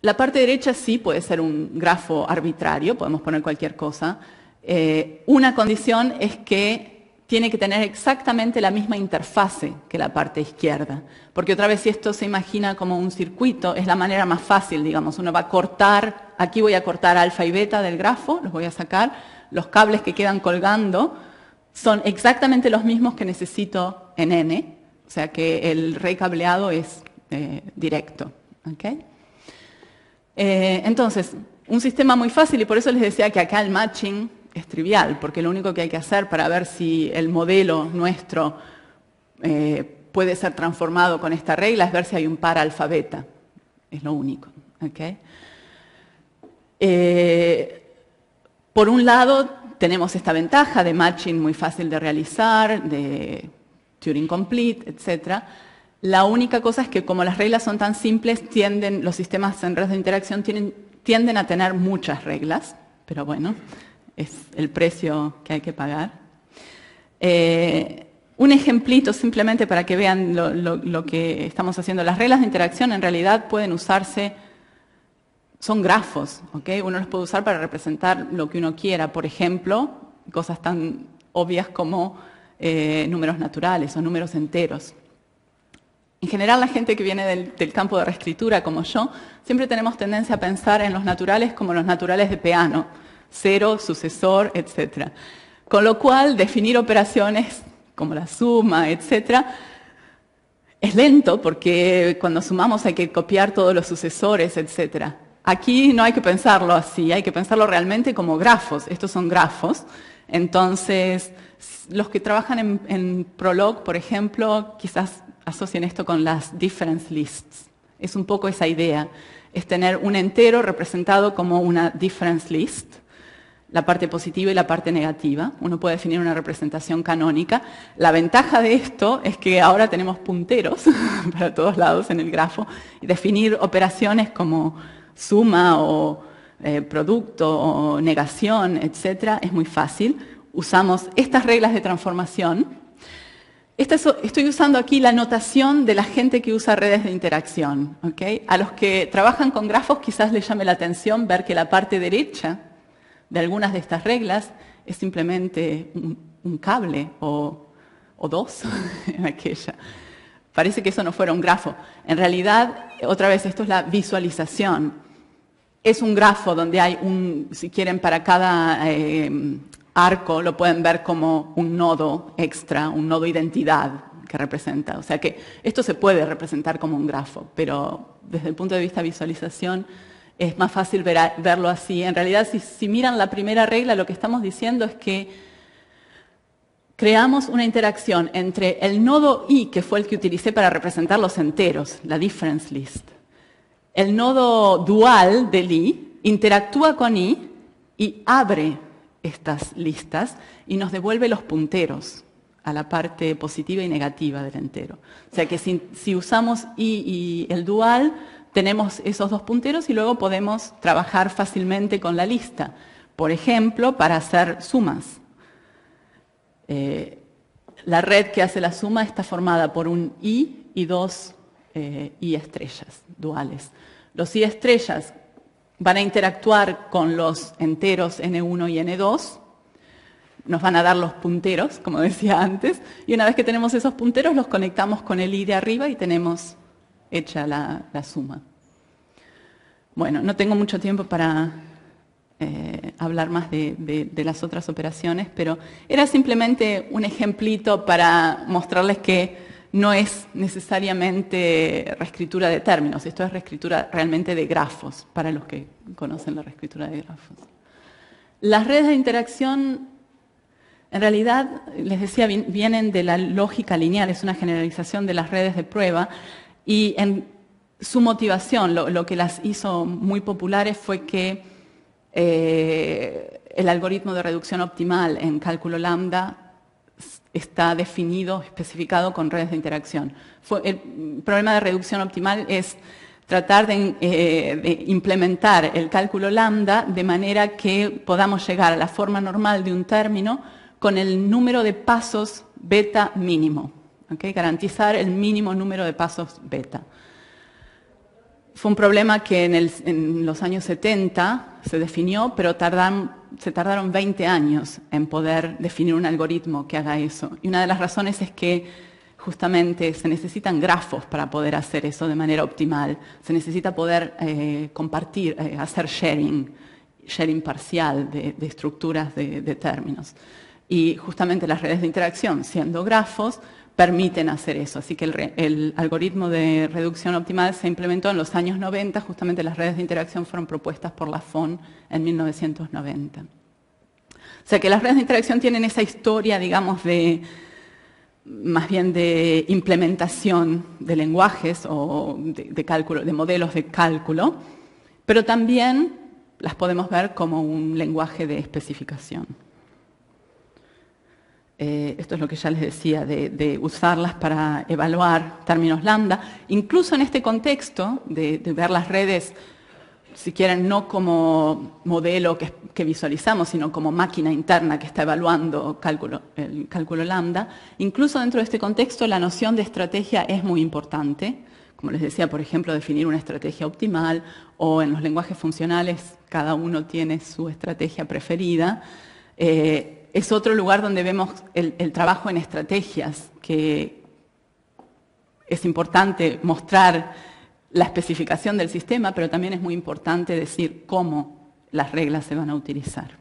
la parte derecha sí puede ser un grafo arbitrario, podemos poner cualquier cosa. Una condición es que tiene que tener exactamente la misma interfase que la parte izquierda. Porque otra vez, si esto se imagina como un circuito, es la manera más fácil, digamos. Uno va a cortar, aquí voy a cortar alfa y beta del grafo, los voy a sacar. Los cables que quedan colgando son exactamente los mismos que necesito en N. O sea que el recableado es directo. ¿Okay? Entonces, un sistema muy fácil, y por eso les decía que acá el matching es trivial, porque lo único que hay que hacer para ver si el modelo nuestro puede ser transformado con esta regla es ver si hay un par alfa beta. Es lo único. ¿Okay? Por un lado, tenemos esta ventaja de matching muy fácil de realizar, de Turing complete, etc. La única cosa es que como las reglas son tan simples, los sistemas en redes de interacción tienden a tener muchas reglas, pero bueno, es el precio que hay que pagar. Un ejemplito simplemente para que vean lo que estamos haciendo. Las reglas de interacción en realidad pueden usarse, son grafos, ¿okay? Uno los puede usar para representar lo que uno quiera. Por ejemplo, cosas tan obvias como números naturales o números enteros. En general, la gente que viene del campo de reescritura, como yo, siempre tenemos tendencia a pensar en los naturales como los naturales de Peano. Cero, sucesor, etc. Con lo cual, definir operaciones como la suma, etc., es lento porque cuando sumamos hay que copiar todos los sucesores, etc. Aquí no hay que pensarlo así, hay que pensarlo realmente como grafos. Estos son grafos. Entonces, los que trabajan en Prolog, por ejemplo, quizás asocien esto con las difference lists. Es un poco esa idea. Es tener un entero representado como una difference list, la parte positiva y la parte negativa. Uno puede definir una representación canónica. La ventaja de esto es que ahora tenemos punteros para todos lados en el grafo y definir operaciones como suma o producto o negación, etc. es muy fácil. Usamos estas reglas de transformación. Estoy usando aquí la notación de la gente que usa redes de interacción. ¿Okay? A los que trabajan con grafos quizás les llame la atención ver que la parte derecha de algunas de estas reglas es simplemente un cable o dos en aquella. Parece que eso no fuera un grafo. En realidad, otra vez, esto es la visualización. Es un grafo donde hay si quieren, para cada arco lo pueden ver como un nodo extra, un nodo identidad que representa. O sea que esto se puede representar como un grafo, pero desde el punto de vista de visualización es más fácil verlo así. En realidad, si miran la primera regla, lo que estamos diciendo es que creamos una interacción entre el nodo I, que fue el que utilicé para representar los enteros, la difference list. El nodo dual del I interactúa con I y abre estas listas y nos devuelve los punteros a la parte positiva y negativa del entero. O sea que si usamos I y el dual, tenemos esos dos punteros y luego podemos trabajar fácilmente con la lista. Por ejemplo, para hacer sumas. La red que hace la suma está formada por un I y dos I estrellas duales. Los I estrellas van a interactuar con los enteros N1 y N2, nos van a dar los punteros, como decía antes, y una vez que tenemos esos punteros los conectamos con el I de arriba y tenemos hecha la suma. Bueno, no tengo mucho tiempo para hablar más de las otras operaciones, pero era simplemente un ejemplito para mostrarles que no es necesariamente reescritura de términos, esto es reescritura realmente de grafos, para los que conocen la reescritura de grafos. Las redes de interacción, en realidad, les decía, vienen de la lógica lineal, es una generalización de las redes de prueba, y en su motivación, lo que las hizo muy populares fue que el algoritmo de reducción optimal en cálculo lambda está definido, especificado con redes de interacción. El problema de reducción optimal es tratar de implementar el cálculo lambda de manera que podamos llegar a la forma normal de un término con el número de pasos beta mínimo, ¿okay? Garantizar el mínimo número de pasos beta. Fue un problema que en los años 70 se definió, pero se tardaron 20 años en poder definir un algoritmo que haga eso. Y una de las razones es que justamente se necesitan grafos para poder hacer eso de manera optimal. Se necesita poder compartir, hacer sharing parcial de estructuras de términos. Y justamente las redes de interacción, siendo grafos, permiten hacer eso. Así que el algoritmo de reducción optimal se implementó en los años 90, justamente las redes de interacción fueron propuestas por la FON en 1990. O sea que las redes de interacción tienen esa historia, digamos, más bien de implementación de lenguajes o de cálculo, de modelos de cálculo, pero también las podemos ver como un lenguaje de especificación. Esto es lo que ya les decía, de usarlas para evaluar términos lambda. Incluso en este contexto de ver las redes, si quieren, no como modelo que visualizamos, sino como máquina interna que está evaluando el cálculo lambda, incluso dentro de este contexto la noción de estrategia es muy importante. Como les decía, por ejemplo, definir una estrategia optimal, o en los lenguajes funcionales cada uno tiene su estrategia preferida. Es otro lugar donde vemos el trabajo en estrategias, que es importante mostrar la especificación del sistema, pero también es muy importante decir cómo las reglas se van a utilizar.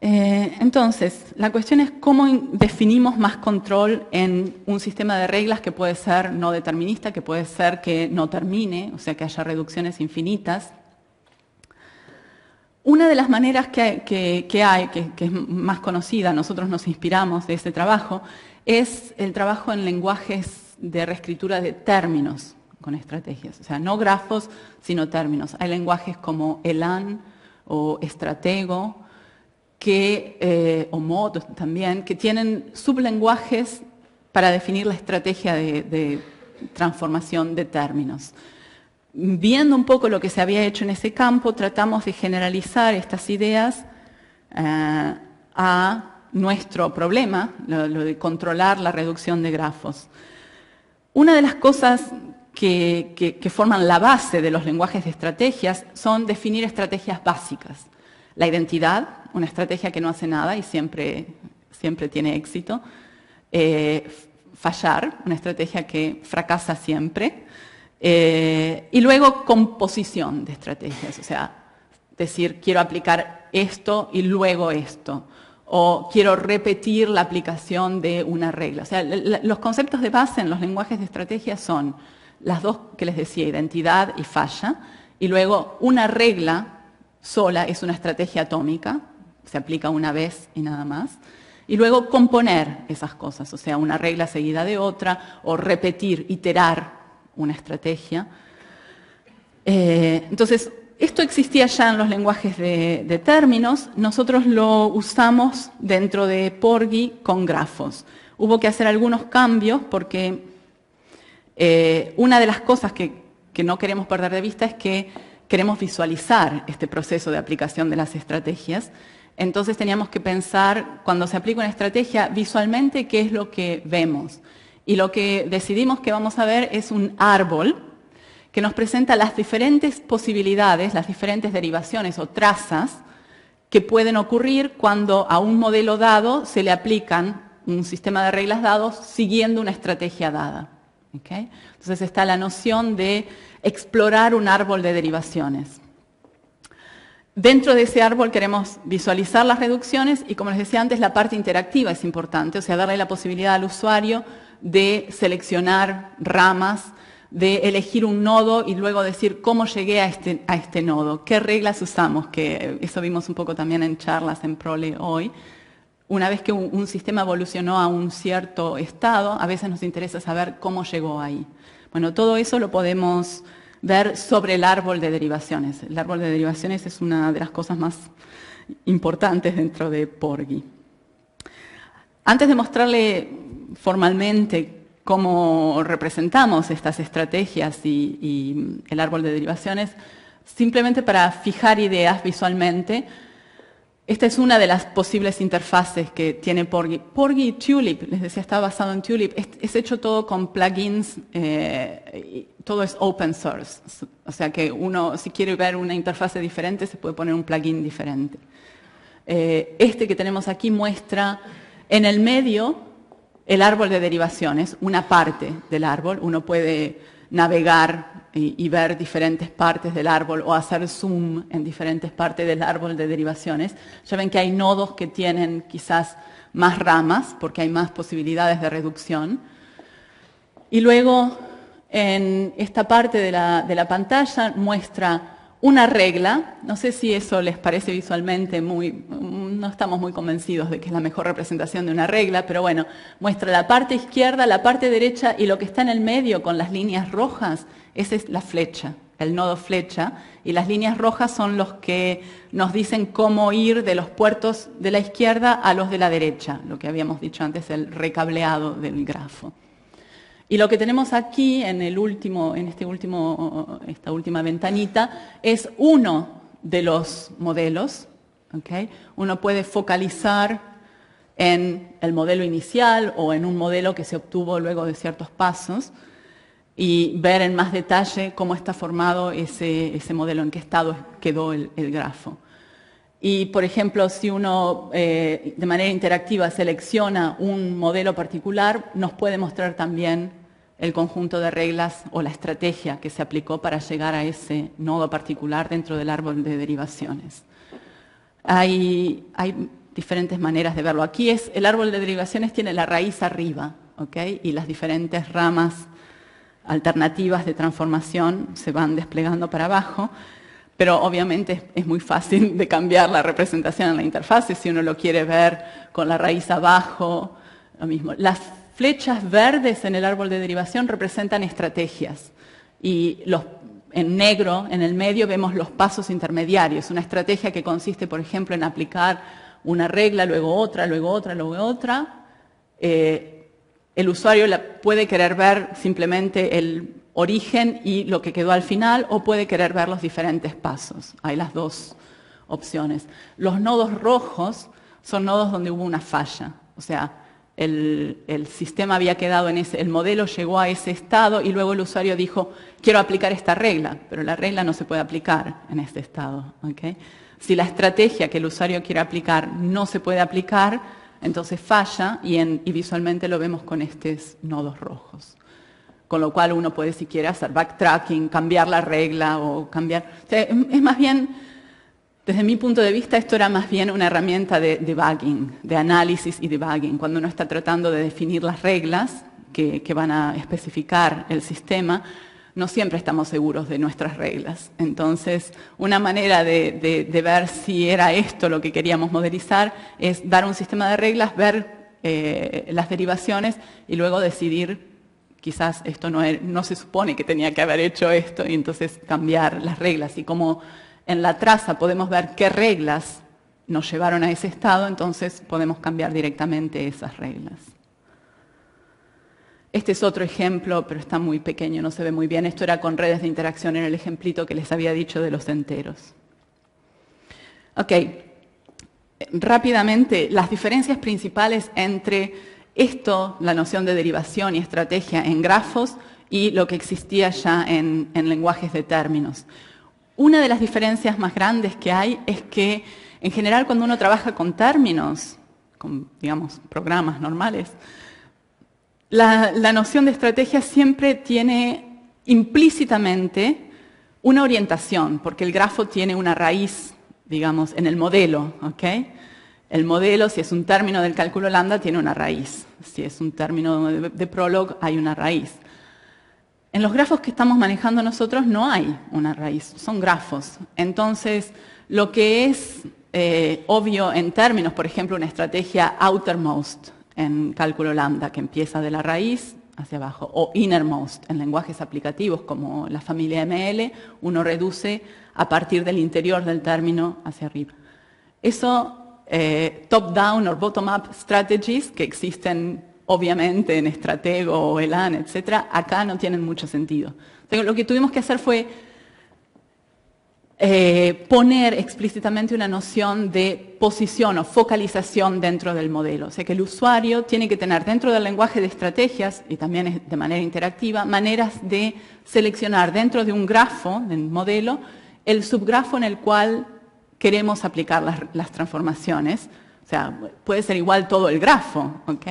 Entonces, la cuestión es cómo definimos más control en un sistema de reglas que puede ser no determinista, que puede ser que no termine, o sea, que haya reducciones infinitas. Una de las maneras que hay, que es más conocida, nosotros nos inspiramos de ese trabajo, es el trabajo en lenguajes de reescritura de términos con estrategias. O sea, no grafos, sino términos. Hay lenguajes como Elan o Stratego, o Mod también, que tienen sublenguajes para definir la estrategia de transformación de términos. Viendo un poco lo que se había hecho en ese campo, tratamos de generalizar estas ideas a nuestro problema, lo de controlar la reducción de grafos. Una de las cosas que forman la base de los lenguajes de estrategias son definir estrategias básicas. La identidad, una estrategia que no hace nada y siempre tiene éxito. Fallar, una estrategia que fracasa siempre. Y luego composición de estrategias, o sea, decir quiero aplicar esto y luego esto, o quiero repetir la aplicación de una regla. O sea, los conceptos de base en los lenguajes de estrategia son las dos que les decía, identidad y falla, y luego una regla sola es una estrategia atómica, se aplica una vez y nada más. Y luego componer esas cosas, o sea, una regla seguida de otra, o repetir, iterar una estrategia. Entonces, esto existía ya en los lenguajes de términos, nosotros lo usamos dentro de Porgy con grafos. Hubo que hacer algunos cambios porque una de las cosas que no queremos perder de vista es que queremos visualizar este proceso de aplicación de las estrategias. Entonces teníamos que pensar, cuando se aplica una estrategia, visualmente qué es lo que vemos. Y lo que decidimos que vamos a ver es un árbol que nos presenta las diferentes posibilidades, las diferentes derivaciones o trazas que pueden ocurrir cuando a un modelo dado se le aplican un sistema de reglas dados siguiendo una estrategia dada. ¿Okay? Entonces está la noción de explorar un árbol de derivaciones. Dentro de ese árbol queremos visualizar las reducciones y, como les decía antes, la parte interactiva es importante, o sea, darle la posibilidad al usuario de seleccionar ramas de elegir un nodo y luego decir cómo llegué a este nodo, qué reglas usamos, que eso vimos un poco también en charlas en Prole hoy. Una vez que un sistema evolucionó a un cierto estado, a veces nos interesa saber cómo llegó ahí. Bueno, todo eso lo podemos ver sobre el árbol de derivaciones. El árbol de derivaciones es una de las cosas más importantes dentro de Porgy. Antes de mostrarle formalmente cómo representamos estas estrategias y el árbol de derivaciones, simplemente para fijar ideas visualmente, esta es una de las posibles interfaces que tiene Porgy. Porgy y Tulip, les decía, está basado en Tulip, es hecho todo con plugins, todo es open source, o sea que uno, si quiere ver una interfase diferente, se puede poner un plugin diferente. Este que tenemos aquí muestra en el medio el árbol de derivaciones, una parte del árbol. Uno puede navegar y ver diferentes partes del árbol o hacer zoom en diferentes partes del árbol de derivaciones. Ya ven que hay nodos que tienen quizás más ramas porque hay más posibilidades de reducción. Y luego en esta parte de la pantalla muestra una regla. No sé si eso les parece visualmente no estamos muy convencidos de que es la mejor representación de una regla, pero bueno, muestra la parte izquierda, la parte derecha y lo que está en el medio con las líneas rojas, esa es la flecha, el nodo flecha, y las líneas rojas son los que nos dicen cómo ir de los puertos de la izquierda a los de la derecha, lo que habíamos dicho antes, el recableado del grafo. Y lo que tenemos aquí en esta última ventanita es uno de los modelos. ¿Okay? Uno puede focalizar en el modelo inicial o en un modelo que se obtuvo luego de ciertos pasos y ver en más detalle cómo está formado ese modelo, en qué estado quedó el grafo. Y, por ejemplo, si uno de manera interactiva selecciona un modelo particular, nos puede mostrar también el conjunto de reglas o la estrategia que se aplicó para llegar a ese nodo particular dentro del árbol de derivaciones. Hay diferentes maneras de verlo. Aquí el árbol de derivaciones tiene la raíz arriba, ¿okay? Y las diferentes ramas alternativas de transformación se van desplegando para abajo, pero obviamente es muy fácil de cambiar la representación en la interfase si uno lo quiere ver con la raíz abajo, lo mismo. Las flechas verdes en el árbol de derivación representan estrategias y en negro, en el medio, vemos los pasos intermediarios. Una estrategia que consiste, por ejemplo, en aplicar una regla, luego otra, luego otra, luego otra. El usuario puede querer ver simplemente el origen y lo que quedó al final, o puede querer ver los diferentes pasos. Hay las dos opciones. Los nodos rojos son nodos donde hubo una falla. O sea, el sistema había quedado el modelo llegó a ese estado y luego el usuario dijo, quiero aplicar esta regla, pero la regla no se puede aplicar en este estado. ¿Okay? Si la estrategia que el usuario quiere aplicar no se puede aplicar, entonces falla y visualmente lo vemos con estos nodos rojos. Con lo cual uno puede, si quiere, hacer backtracking, cambiar la regla o cambiar... O sea, es más bien... Desde mi punto de vista, esto era más bien una herramienta de debugging, de análisis y debugging. Cuando uno está tratando de definir las reglas que van a especificar el sistema, no siempre estamos seguros de nuestras reglas. Entonces, una manera de ver si era esto lo que queríamos modelizar es dar un sistema de reglas, ver las derivaciones y luego decidir, quizás esto no se supone que tenía que haber hecho esto, y entonces cambiar las reglas. Y como en la traza podemos ver qué reglas nos llevaron a ese estado, entonces podemos cambiar directamente esas reglas. Este es otro ejemplo, pero está muy pequeño, no se ve muy bien. Esto era con redes de interacción en el ejemplito que les había dicho de los enteros. Ok, rápidamente, las diferencias principales entre esto, la noción de derivación y estrategia en grafos, y lo que existía ya en lenguajes de términos. Una de las diferencias más grandes que hay es que, en general, cuando uno trabaja con términos, con, digamos, programas normales, la noción de estrategia siempre tiene implícitamente una orientación, porque el grafo tiene una raíz, digamos, en el modelo, ¿ok? El modelo, si es un término del cálculo lambda, tiene una raíz. Si es un término de Prolog, hay una raíz. En los grafos que estamos manejando nosotros no hay una raíz, son grafos. Entonces, lo que es obvio en términos, por ejemplo, una estrategia outermost en cálculo lambda, que empieza de la raíz hacia abajo, o innermost en lenguajes aplicativos como la familia ML, uno reduce a partir del interior del término hacia arriba. Eso, top-down o bottom-up strategies que existen obviamente en Stratego o Elan, etc., acá no tienen mucho sentido. Entonces, lo que tuvimos que hacer fue poner explícitamente una noción de posición o focalización dentro del modelo. O sea que el usuario tiene que tener dentro del lenguaje de estrategias, y también de manera interactiva, maneras de seleccionar dentro de un grafo, del modelo, el subgrafo en el cual queremos aplicar las transformaciones. O sea, puede ser igual todo el grafo, ¿ok?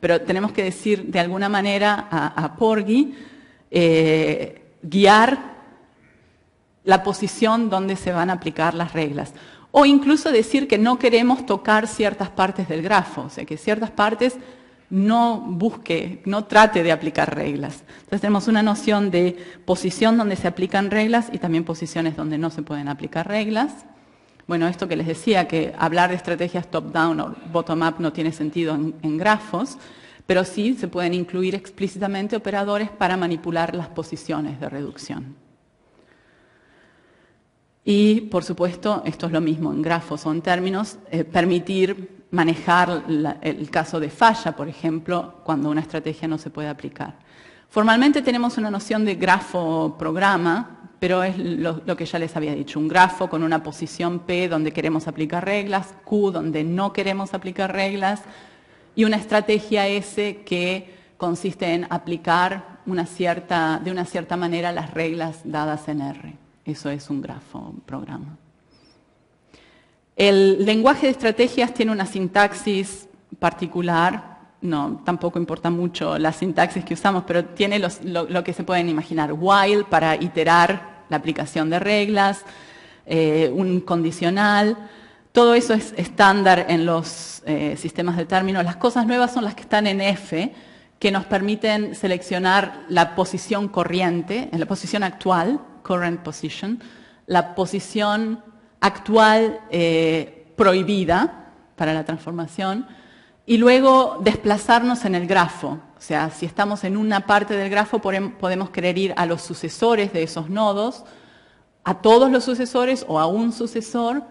Pero tenemos que decir de alguna manera a Porgy, guiar la posición donde se van a aplicar las reglas. O incluso decir que no queremos tocar ciertas partes del grafo, o sea, que ciertas partes no trate de aplicar reglas. Entonces tenemos una noción de posición donde se aplican reglas y también posiciones donde no se pueden aplicar reglas. Bueno, esto que les decía, que hablar de estrategias top-down o bottom-up no tiene sentido en grafos, pero sí se pueden incluir explícitamente operadores para manipular las posiciones de reducción. Y, por supuesto, esto es lo mismo en grafos o en términos, permitir manejar el caso de falla, por ejemplo, cuando una estrategia no se puede aplicar. Formalmente tenemos una noción de grafo-programa, pero es lo que ya les había dicho, un grafo con una posición P donde queremos aplicar reglas, Q donde no queremos aplicar reglas, y una estrategia S que consiste en aplicar de una cierta manera las reglas dadas en R. Eso es un grafo-programa. El lenguaje de estrategias tiene una sintaxis particular, no, tampoco importa mucho la sintaxis que usamos, pero tiene lo que se pueden imaginar. While para iterar la aplicación de reglas, un condicional, todo eso es estándar en los sistemas de términos. Las cosas nuevas son las que están en F, que nos permiten seleccionar la posición corriente, en la posición actual, current position, la posición actual prohibida para la transformación, y luego desplazarnos en el grafo. O sea, si estamos en una parte del grafo, podemos querer ir a los sucesores de esos nodos, a todos los sucesores o a un sucesor,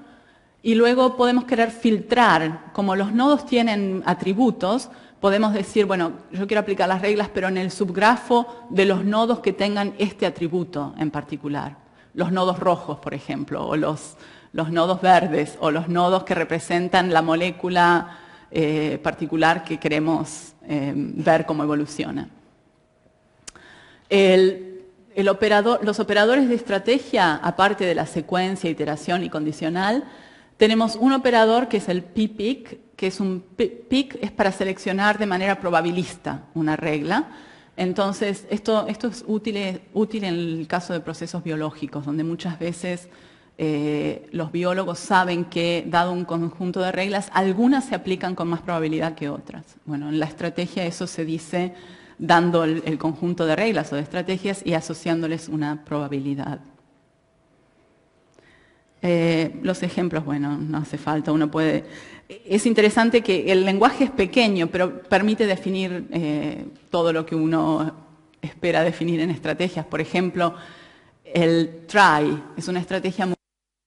y luego podemos querer filtrar. Como los nodos tienen atributos, podemos decir, bueno, yo quiero aplicar las reglas, pero en el subgrafo de los nodos que tengan este atributo en particular. Los nodos rojos, por ejemplo, o los nodos verdes, o los nodos que representan la molécula particular que queremos ver cómo evoluciona. Los operadores de estrategia, aparte de la secuencia, iteración y condicional, tenemos un operador que es el ppick, que es un pick es para seleccionar de manera probabilista una regla. Entonces, esto es útil en el caso de procesos biológicos, donde muchas veces los biólogos saben que, dado un conjunto de reglas, algunas se aplican con más probabilidad que otras. Bueno, en la estrategia eso se dice dando el conjunto de reglas o de estrategias y asociándoles una probabilidad. Los ejemplos, bueno, no hace falta, uno puede... Es interesante que el lenguaje es pequeño, pero permite definir todo lo que uno espera definir en estrategias. Por ejemplo, el try es una estrategia muy...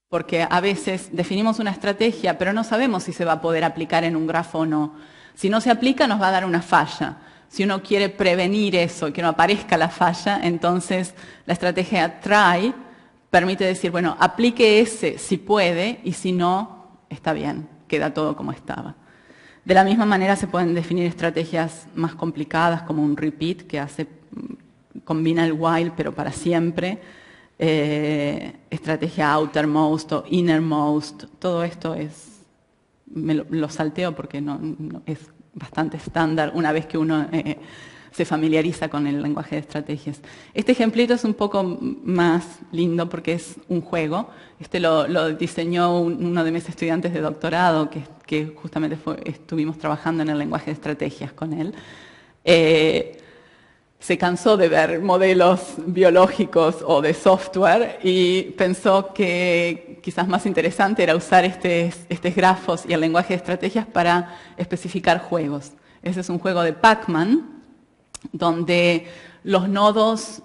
porque a veces definimos una estrategia, pero no sabemos si se va a poder aplicar en un grafo o no. Si no se aplica, nos va a dar una falla. Si uno quiere prevenir eso, que no aparezca la falla, entonces la estrategia try permite decir, bueno, aplique ese si puede y si no, está bien, queda todo como estaba. De la misma manera se pueden definir estrategias más complicadas como un repeat que combina el while pero para siempre, estrategia outermost o innermost, todo esto lo salteo porque no es bastante estándar una vez que uno se familiariza con el lenguaje de estrategias. Este ejemplito es un poco más lindo porque es un juego. Lo diseñó uno de mis estudiantes de doctorado, que justamente estuvimos trabajando en el lenguaje de estrategias con él. se cansó de ver modelos biológicos o de software y pensó que quizás más interesante era usar estos grafos y el lenguaje de estrategias para especificar juegos. Ese es un juego de Pac-Man, donde los nodos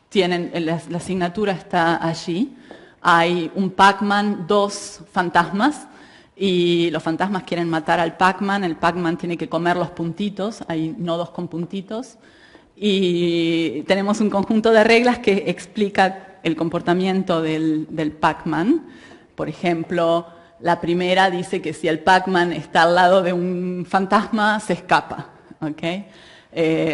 tienen, la asignatura está allí. Hay un Pac-Man, 2 fantasmas, y los fantasmas quieren matar al Pac-Man, el Pac-Man tiene que comer los puntitos, hay nodos con puntitos, y tenemos un conjunto de reglas que explica el comportamiento del Pac-Man. Por ejemplo, la primera dice que si el Pac-Man está al lado de un fantasma, se escapa. ¿Okay?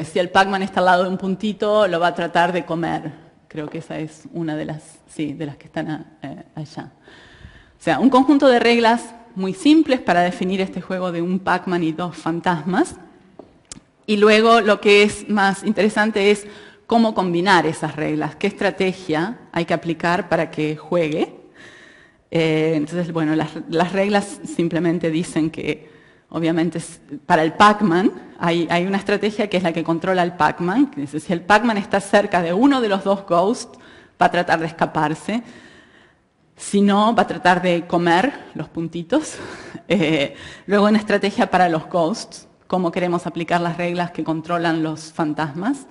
Si el Pac-Man está al lado de un puntito, lo va a tratar de comer. Creo que esa es una de las que están allá. O sea, un conjunto de reglas muy simples para definir este juego de un Pac-Man y 2 fantasmas. Y luego lo que es más interesante es cómo combinar esas reglas, qué estrategia hay que aplicar para que juegue. Entonces, bueno, las reglas simplemente dicen que, obviamente, para el Pac-Man hay una estrategia que es la que controla el Pac-Man. Si el Pac-Man está cerca de uno de los 2 ghosts, va a tratar de escaparse. Si no, va a tratar de comer los puntitos. Luego una estrategia para los ghosts, cómo queremos aplicar las reglas que controlan los fantasmas.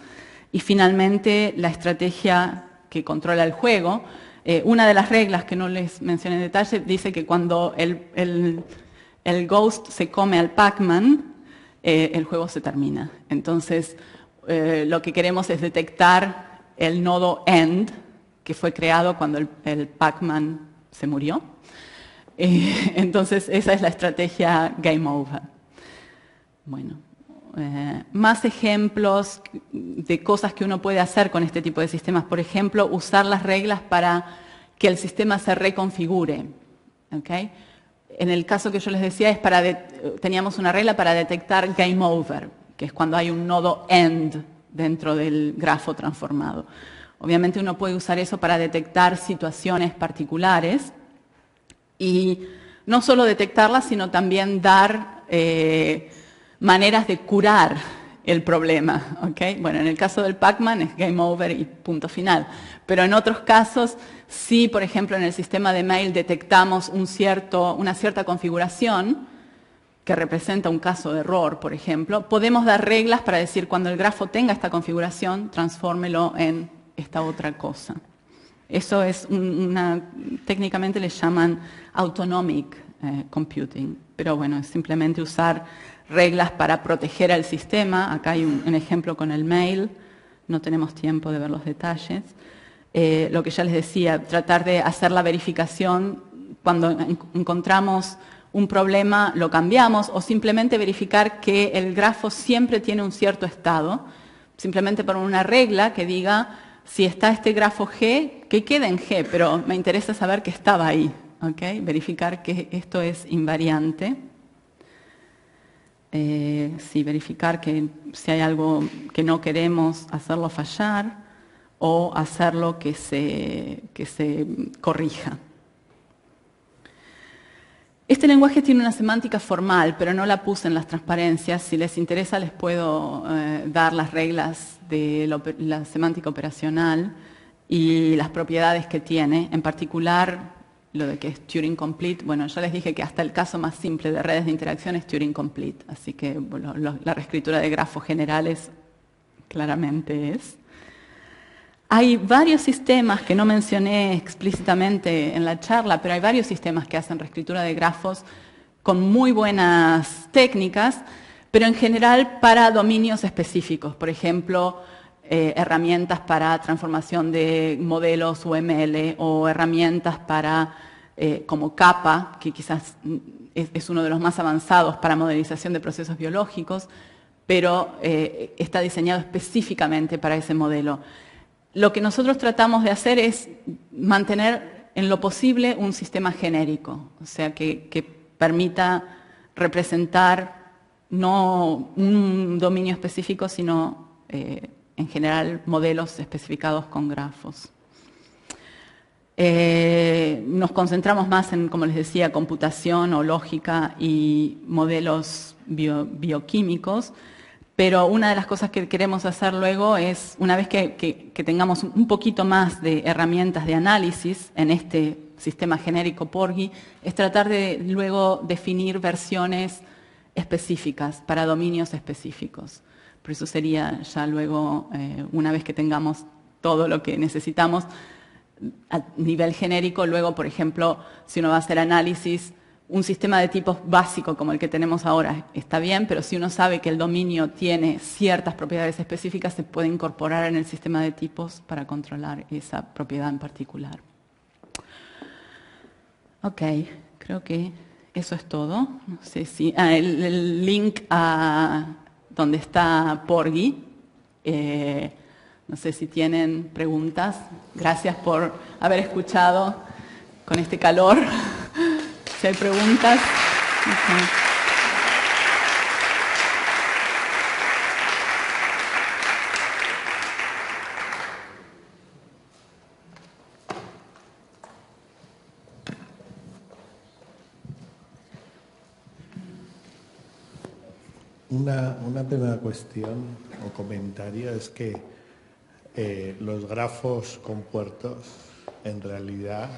Y finalmente la estrategia que controla el juego. Una de las reglas que no les mencioné en detalle dice que cuando el ghost se come al Pac-Man, el juego se termina. Entonces, lo que queremos es detectar el nodo end, que fue creado cuando el Pac-Man se murió. Entonces, esa es la estrategia Game Over. Bueno, más ejemplos de cosas que uno puede hacer con este tipo de sistemas. Por ejemplo, usar las reglas para que el sistema se reconfigure. ¿Okay? En el caso que yo les decía, teníamos una regla para detectar Game Over, que es cuando hay un nodo end dentro del grafo transformado. Obviamente uno puede usar eso para detectar situaciones particulares y no solo detectarlas, sino también dar maneras de curar el problema. ¿Okay? Bueno, en el caso del Pac-Man es game over y punto final. Pero en otros casos, si por ejemplo en el sistema de mail detectamos una cierta configuración que representa un caso de error, por ejemplo, podemos dar reglas para decir cuando el grafo tenga esta configuración, transfórmelo en esta otra cosa. Eso es técnicamente le llaman autonomic computing, pero bueno, es simplemente usar reglas para proteger al sistema. Acá hay un ejemplo con el mail, no tenemos tiempo de ver los detalles. Lo que ya les decía, tratar de hacer la verificación cuando encontramos un problema, lo cambiamos, o simplemente verificar que el grafo siempre tiene un cierto estado, simplemente por una regla que diga si está este grafo G, que quede en G, pero me interesa saber que estaba ahí. ¿Okay? Verificar que esto es invariante. Sí, verificar que si hay algo que no queremos, hacerlo fallar o hacerlo que se corrija. Este lenguaje tiene una semántica formal, pero no la puse en las transparencias. Si les interesa, les puedo dar las reglas de la semántica operacional y las propiedades que tiene. En particular, lo de que es Turing Complete. Bueno, yo les dije que hasta el caso más simple de redes de interacción es Turing Complete. Así que bueno, la reescritura de grafos generales claramente es. Hay varios sistemas que no mencioné explícitamente en la charla, pero hay varios sistemas que hacen reescritura de grafos con muy buenas técnicas, pero en general para dominios específicos. Por ejemplo, herramientas para transformación de modelos UML o herramientas para, como CAPA, que quizás es uno de los más avanzados para modelización de procesos biológicos, pero está diseñado específicamente para ese modelo. Lo que nosotros tratamos de hacer es mantener en lo posible un sistema genérico, o sea, que permita representar no un dominio específico, sino en general modelos especificados con grafos. Nos concentramos más en, como les decía, computación o lógica y modelos bioquímicos, Pero una de las cosas que queremos hacer luego es, una vez que tengamos un poquito más de herramientas de análisis en este sistema genérico Porgy, es tratar de luego definir versiones específicas para dominios específicos. Por eso sería ya luego, una vez que tengamos todo lo que necesitamos a nivel genérico, luego, por ejemplo, si uno va a hacer análisis, un sistema de tipos básico como el que tenemos ahora está bien, pero si uno sabe que el dominio tiene ciertas propiedades específicas, se puede incorporar en el sistema de tipos para controlar esa propiedad en particular. Ok, creo que eso es todo. No sé si el link a donde está Porgy. No sé si tienen preguntas. Gracias por haber escuchado con este calor. Si hay preguntas. Okay. Una primera cuestión o comentario es que los grafos compuertos, en realidad,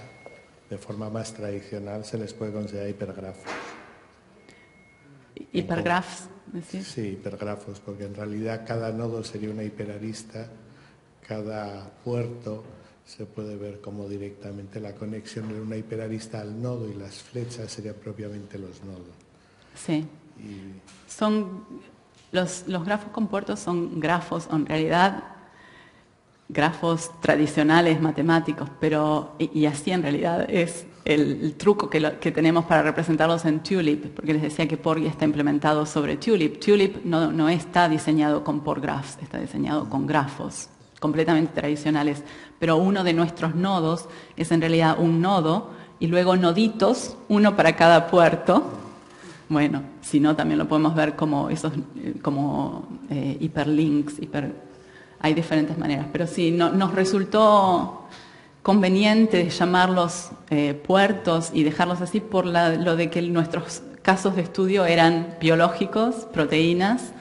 de forma más tradicional, se les puede considerar hipergrafos. ¿Hipergrafs? ¿Decís? Sí, hipergrafos, porque en realidad cada nodo sería una hiperarista, cada puerto se puede ver como directamente la conexión de una hiperarista al nodo y las flechas serían propiamente los nodos. Sí. Son los grafos compuertos son grafos, en realidad, grafos tradicionales matemáticos, pero y así en realidad es el truco que tenemos para representarlos en Tulip, porque les decía que Porgy está implementado sobre Tulip. Tulip no está diseñado con porgraphs, está diseñado con grafos completamente tradicionales, pero uno de nuestros nodos es en realidad un nodo y luego noditos, uno para cada puerto. Bueno, si no, también lo podemos ver como esos, hiperlinks, hay diferentes maneras. Pero sí, nos resultó conveniente llamarlos puertos y dejarlos así por lo de que nuestros casos de estudio eran biológicos, proteínas,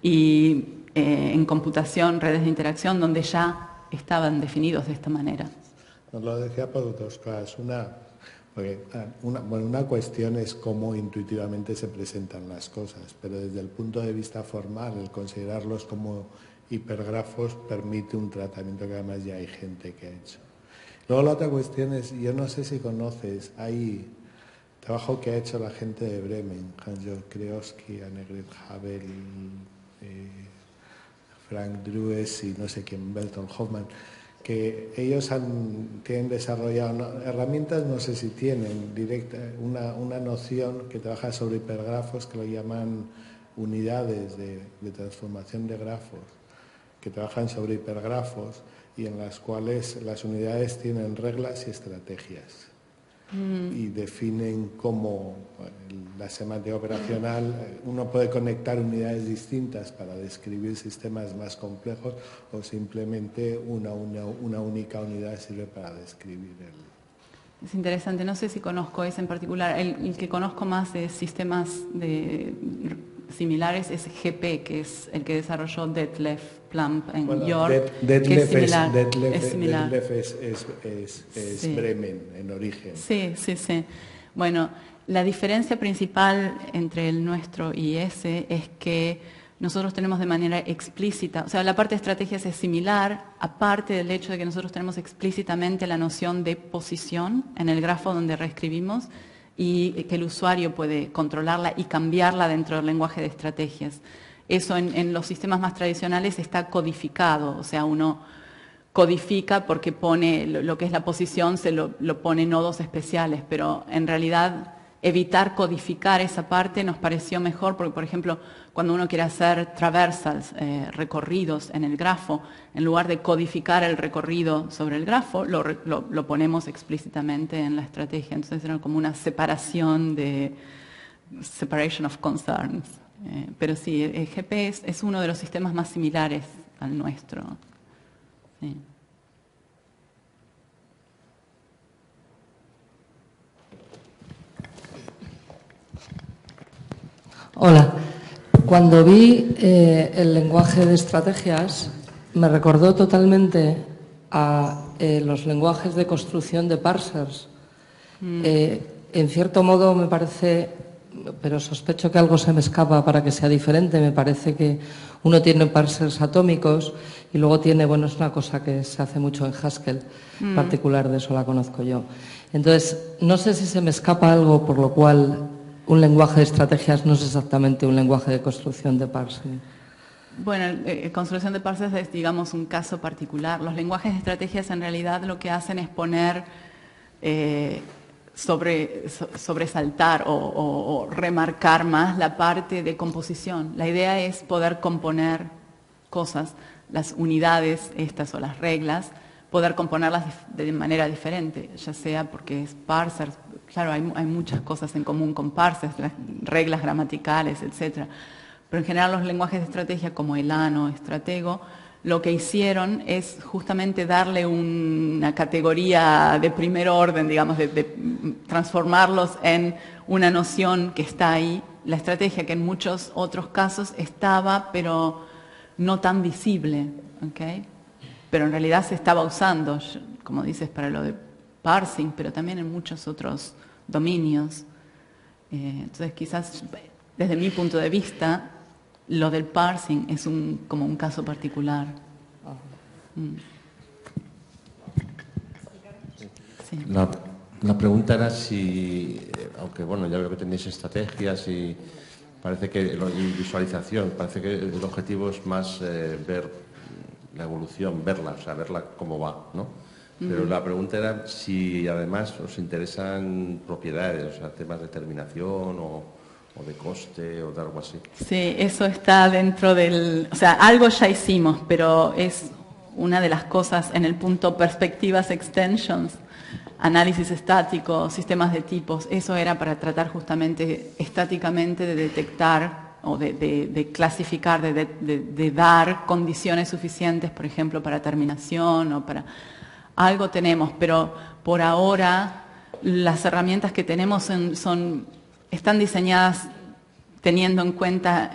y en computación, redes de interacción, donde ya estaban definidos de esta manera. Nos lo decía por dos cosas. Una cuestión es cómo intuitivamente se presentan las cosas, pero desde el punto de vista formal, el considerarlos como hipergrafos permite un tratamiento que además ya hay gente que ha hecho. Luego la otra cuestión es, yo no sé si conoces, hay trabajo que ha hecho la gente de Bremen, Hans-Jörg Kreosky, Annegret Havel, Frank Drues y no sé quién, Belton Hoffman, que ellos tienen desarrollado herramientas, no sé si tienen directa, una noción que trabaja sobre hipergrafos que lo llaman unidades de transformación de grafos, que trabajan sobre hipergrafos y en las cuales las unidades tienen reglas y estrategias y definen cómo la semántica operacional, uno puede conectar unidades distintas para describir sistemas más complejos o simplemente una única unidad sirve para describir el... Es interesante, no sé si conozco ese en particular, el que conozco más de sistemas similares es GP, que es el que desarrolló Detlef Plump en York, Detlef que es similar. Detlef es sí. Bremen en origen. Sí. Bueno, la diferencia principal entre el nuestro y ese es que nosotros tenemos de manera explícita, o sea, la parte de estrategias es similar, aparte del hecho de que nosotros tenemos explícitamente la noción de posición en el grafo donde reescribimos y que el usuario puede controlarla y cambiarla dentro del lenguaje de estrategias. Eso en los sistemas más tradicionales está codificado, o sea, uno codifica porque pone lo que es la posición, lo pone en nodos especiales, pero en realidad evitar codificar esa parte nos pareció mejor porque, por ejemplo, cuando uno quiere hacer traversals, recorridos en el grafo, en lugar de codificar el recorrido sobre el grafo, lo ponemos explícitamente en la estrategia. Entonces era como una separación separation of concerns. Pero sí, el GP es uno de los sistemas más similares al nuestro. Sí. Hola. Cuando vi el lenguaje de estrategias, me recordó totalmente a los lenguajes de construcción de parsers. En cierto modo me parece, pero sospecho que algo se me escapa para que sea diferente, me parece que uno tiene parsers atómicos y luego tiene, bueno, es una cosa que se hace mucho en Haskell, particular, de eso la conozco yo. Entonces, no sé si se me escapa algo por lo cual un lenguaje de estrategias no es exactamente un lenguaje de construcción de parsing. Bueno, construcción de parsers es, digamos, un caso particular. Los lenguajes de estrategias en realidad lo que hacen es poner, sobresaltar o remarcar más la parte de composición. La idea es poder componer cosas, las unidades estas o las reglas, poder componerlas de manera diferente, ya sea porque es parsers. Claro, hay muchas cosas en común con parsers, las reglas gramaticales, etcétera. Pero en general los lenguajes de estrategia como Elan o Stratego lo que hicieron es justamente darle una categoría de primer orden, digamos, de transformarlos en una noción que está ahí. La estrategia que en muchos otros casos estaba, pero no tan visible, ¿okay? Pero en realidad se estaba usando, como dices, para lo de parsing, pero también en muchos otros dominios. Entonces quizás desde mi punto de vista lo del parsing es como un caso particular. Sí. La pregunta era si, aunque bueno, ya veo que tenéis estrategias y parece que y visualización, parece que el objetivo es más ver la evolución, verla, o sea, verla cómo va, ¿no? Pero la pregunta era si además os interesan propiedades, o sea, temas de terminación o de coste o de algo así. Sí, eso está dentro del... O sea, algo ya hicimos, pero es una de las cosas en el punto perspectivas extensions, análisis estático, sistemas de tipos. Eso era para tratar justamente estáticamente de detectar o de clasificar, de dar condiciones suficientes, por ejemplo, para terminación o para... Algo tenemos, pero por ahora las herramientas que tenemos están diseñadas teniendo en cuenta,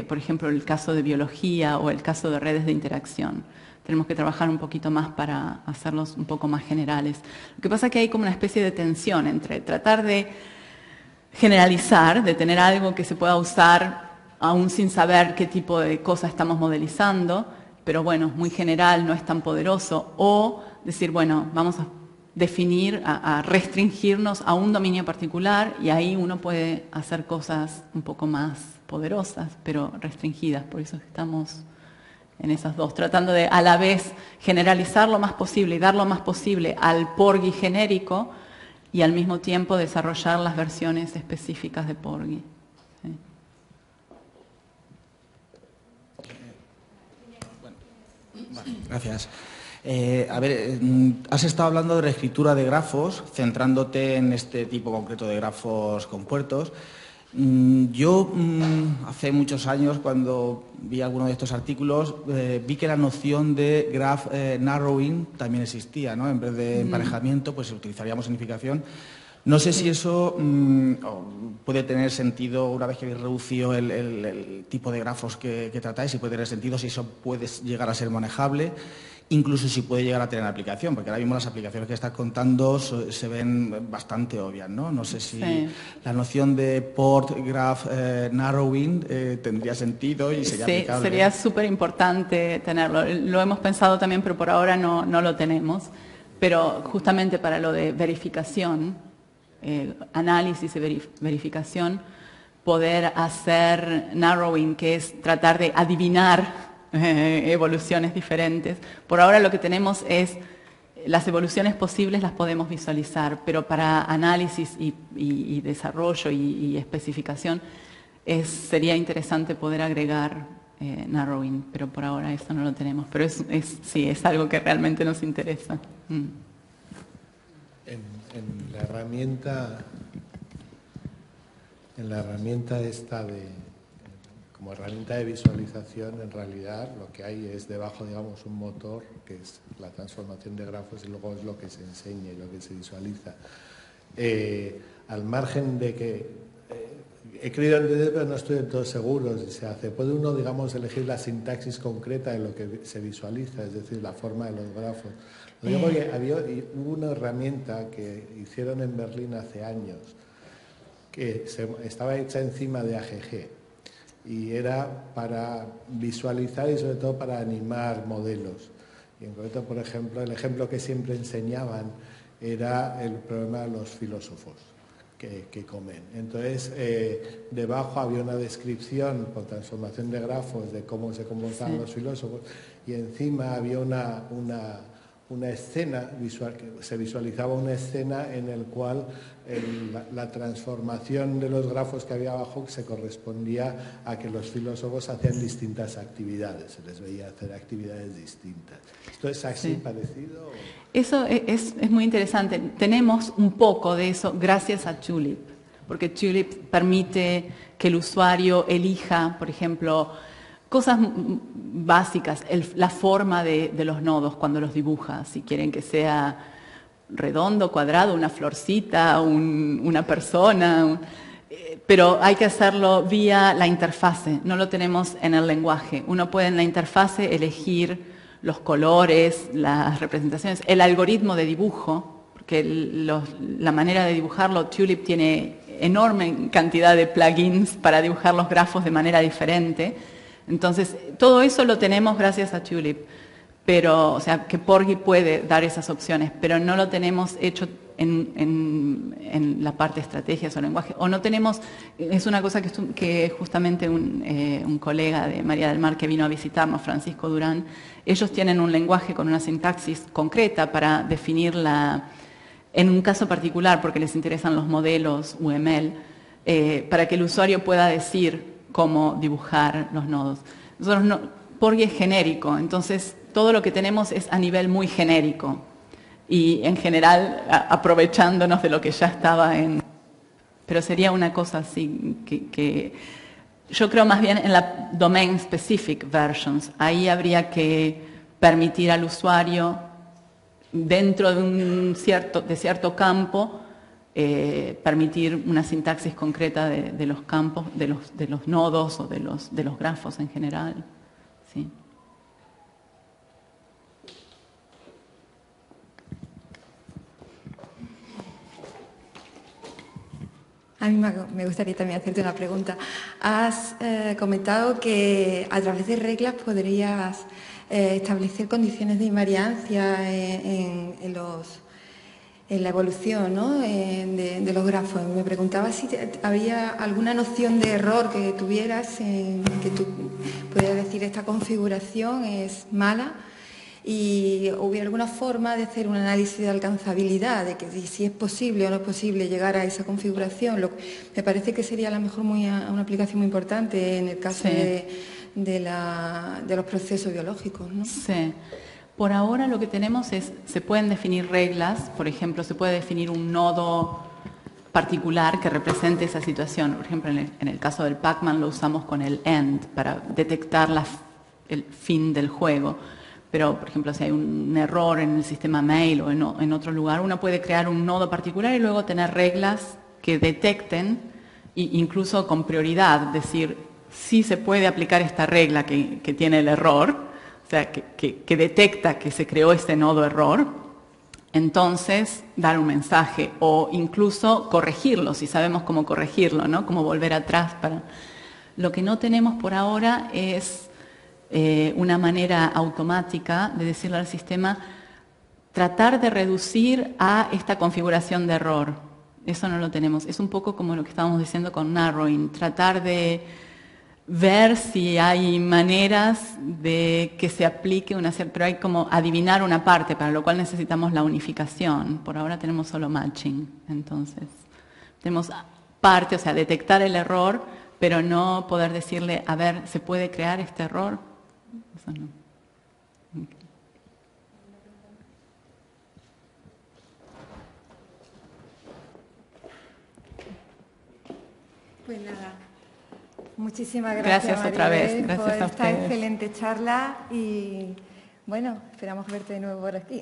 por ejemplo, el caso de biología o el caso de redes de interacción. Tenemos que trabajar un poquito más para hacerlos un poco más generales. Lo que pasa es que hay como una especie de tensión entre tratar de generalizar, de tener algo que se pueda usar aún sin saber qué tipo de cosa estamos modelizando, pero bueno, muy general, no es tan poderoso, o decir, bueno, vamos a definir, a restringirnos a un dominio particular y ahí uno puede hacer cosas un poco más poderosas, pero restringidas. Por eso estamos en esas dos, tratando de a la vez generalizar lo más posible y dar lo más posible al Porgy genérico y al mismo tiempo desarrollar las versiones específicas de Porgy. ¿Sí? Vale, gracias. A ver, has estado hablando de reescritura de grafos, centrándote en este tipo concreto de grafos compuertos. Yo hace muchos años, cuando vi alguno de estos artículos, vi que la noción de graph narrowing también existía, ¿no? En vez de emparejamiento, pues utilizaríamos unificación. No sé si eso puede tener sentido una vez que habéis reducido el tipo de grafos que tratáis, si puede tener sentido, si eso puede llegar a ser manejable. Incluso si puede llegar a tener aplicación, porque ahora mismo las aplicaciones que estás contando se ven bastante obvias, ¿no? No sé si la noción de port graph narrowing tendría sentido y sería aplicable. Sí, sería súper importante tenerlo. Lo hemos pensado también, pero por ahora no lo tenemos. Pero justamente para lo de verificación, análisis y verificación, poder hacer narrowing, que es tratar de adivinar evoluciones diferentes. Por ahora lo que tenemos es las evoluciones posibles las podemos visualizar, pero para análisis y desarrollo y especificación sería interesante poder agregar narrowing, pero por ahora eso no lo tenemos. Pero sí, es algo que realmente nos interesa. En la herramienta esta como herramienta de visualización, en realidad lo que hay es debajo, digamos, un motor que es la transformación de grafos y luego es lo que se enseña y lo que se visualiza. Al margen de que he querido entender, pero no estoy del todo seguro si se hace. ¿Puede uno, digamos, elegir la sintaxis concreta de lo que se visualiza, es decir, la forma de los grafos? Lo digo porque hubo una herramienta que hicieron en Berlín hace años, que estaba hecha encima de AGG, y era para visualizar y sobre todo para animar modelos. Y en concreto, por ejemplo, el ejemplo que siempre enseñaban era el problema de los filósofos que comen. Entonces, debajo había una descripción por transformación de grafos de cómo se comportaban los filósofos, y encima había una escena visual, que se visualizaba una escena en el cual la transformación de los grafos que había abajo se correspondía a que los filósofos hacían distintas actividades, se les veía hacer actividades distintas. ¿Esto es así parecido? Eso es muy interesante. Tenemos un poco de eso gracias a Tulip, porque Tulip permite que el usuario elija, por ejemplo, cosas básicas, la forma de los nodos cuando los dibuja, si quieren que sea redondo, cuadrado, una florcita, una persona, pero hay que hacerlo vía la interfase, no lo tenemos en el lenguaje. Uno puede en la interfase elegir los colores, las representaciones, el algoritmo de dibujo, porque la manera de dibujarlo, Tulip tiene enorme cantidad de plugins para dibujar los grafos de manera diferente. Entonces, todo eso lo tenemos gracias a Tulip, pero, o sea, que Porgy puede dar esas opciones, pero no lo tenemos hecho en la parte de estrategias o lenguaje, o no tenemos, es una cosa que justamente un colega de María del Mar que vino a visitarnos, Francisco Durán, ellos tienen un lenguaje con una sintaxis concreta para definirla, en un caso particular, porque les interesan los modelos UML, para que el usuario pueda decir cómo dibujar los nodos. Nosotros no, Porgy es genérico, entonces todo lo que tenemos es a nivel muy genérico y en general aprovechándonos de lo que ya estaba pero sería una cosa así que yo creo más bien en la domain specific versions. Ahí habría que permitir al usuario dentro de cierto campo permitir una sintaxis concreta de los campos, de los nodos o de los grafos en general. Sí. A mí me gustaría también hacerte una pregunta. Has comentado que a través de reglas podrías establecer condiciones de invariancia en la evolución, ¿no? de los grafos. Me preguntaba si había alguna noción de error que tuvieras, que tú pudieras decir esta configuración es mala, y hubiera alguna forma de hacer un análisis de alcanzabilidad, de que si es posible o no es posible llegar a esa configuración. Me parece que sería a lo mejor una aplicación muy importante en el caso de los procesos biológicos, ¿no? Sí. Por ahora lo que tenemos se pueden definir reglas, por ejemplo, se puede definir un nodo particular que represente esa situación. Por ejemplo, en el caso del Pac-Man lo usamos con el end para detectar el fin del juego. Pero, por ejemplo, si hay un error en el sistema mail o en otro lugar, uno puede crear un nodo particular y luego tener reglas que detecten, incluso con prioridad, decir, sí se puede aplicar esta regla que tiene el error, o sea, que detecta que se creó este nodo error, entonces dar un mensaje o incluso corregirlo, si sabemos cómo corregirlo, ¿no? Cómo volver atrás. Lo que no tenemos por ahora es una manera automática de decirle al sistema, tratar de reducir a esta configuración de error. Eso no lo tenemos. Es un poco como lo que estábamos diciendo con narrowing, tratar de ver si hay maneras de que se aplique pero hay como adivinar una parte, para lo cual necesitamos la unificación. Por ahora tenemos solo matching. Entonces, tenemos parte, o sea, detectar el error, pero no poder decirle, a ver, ¿se puede crear este error? Eso no. Okay. Pues nada, muchísimas gracias otra vez, gracias por a esta ustedes. Excelente charla y bueno, esperamos verte de nuevo por aquí.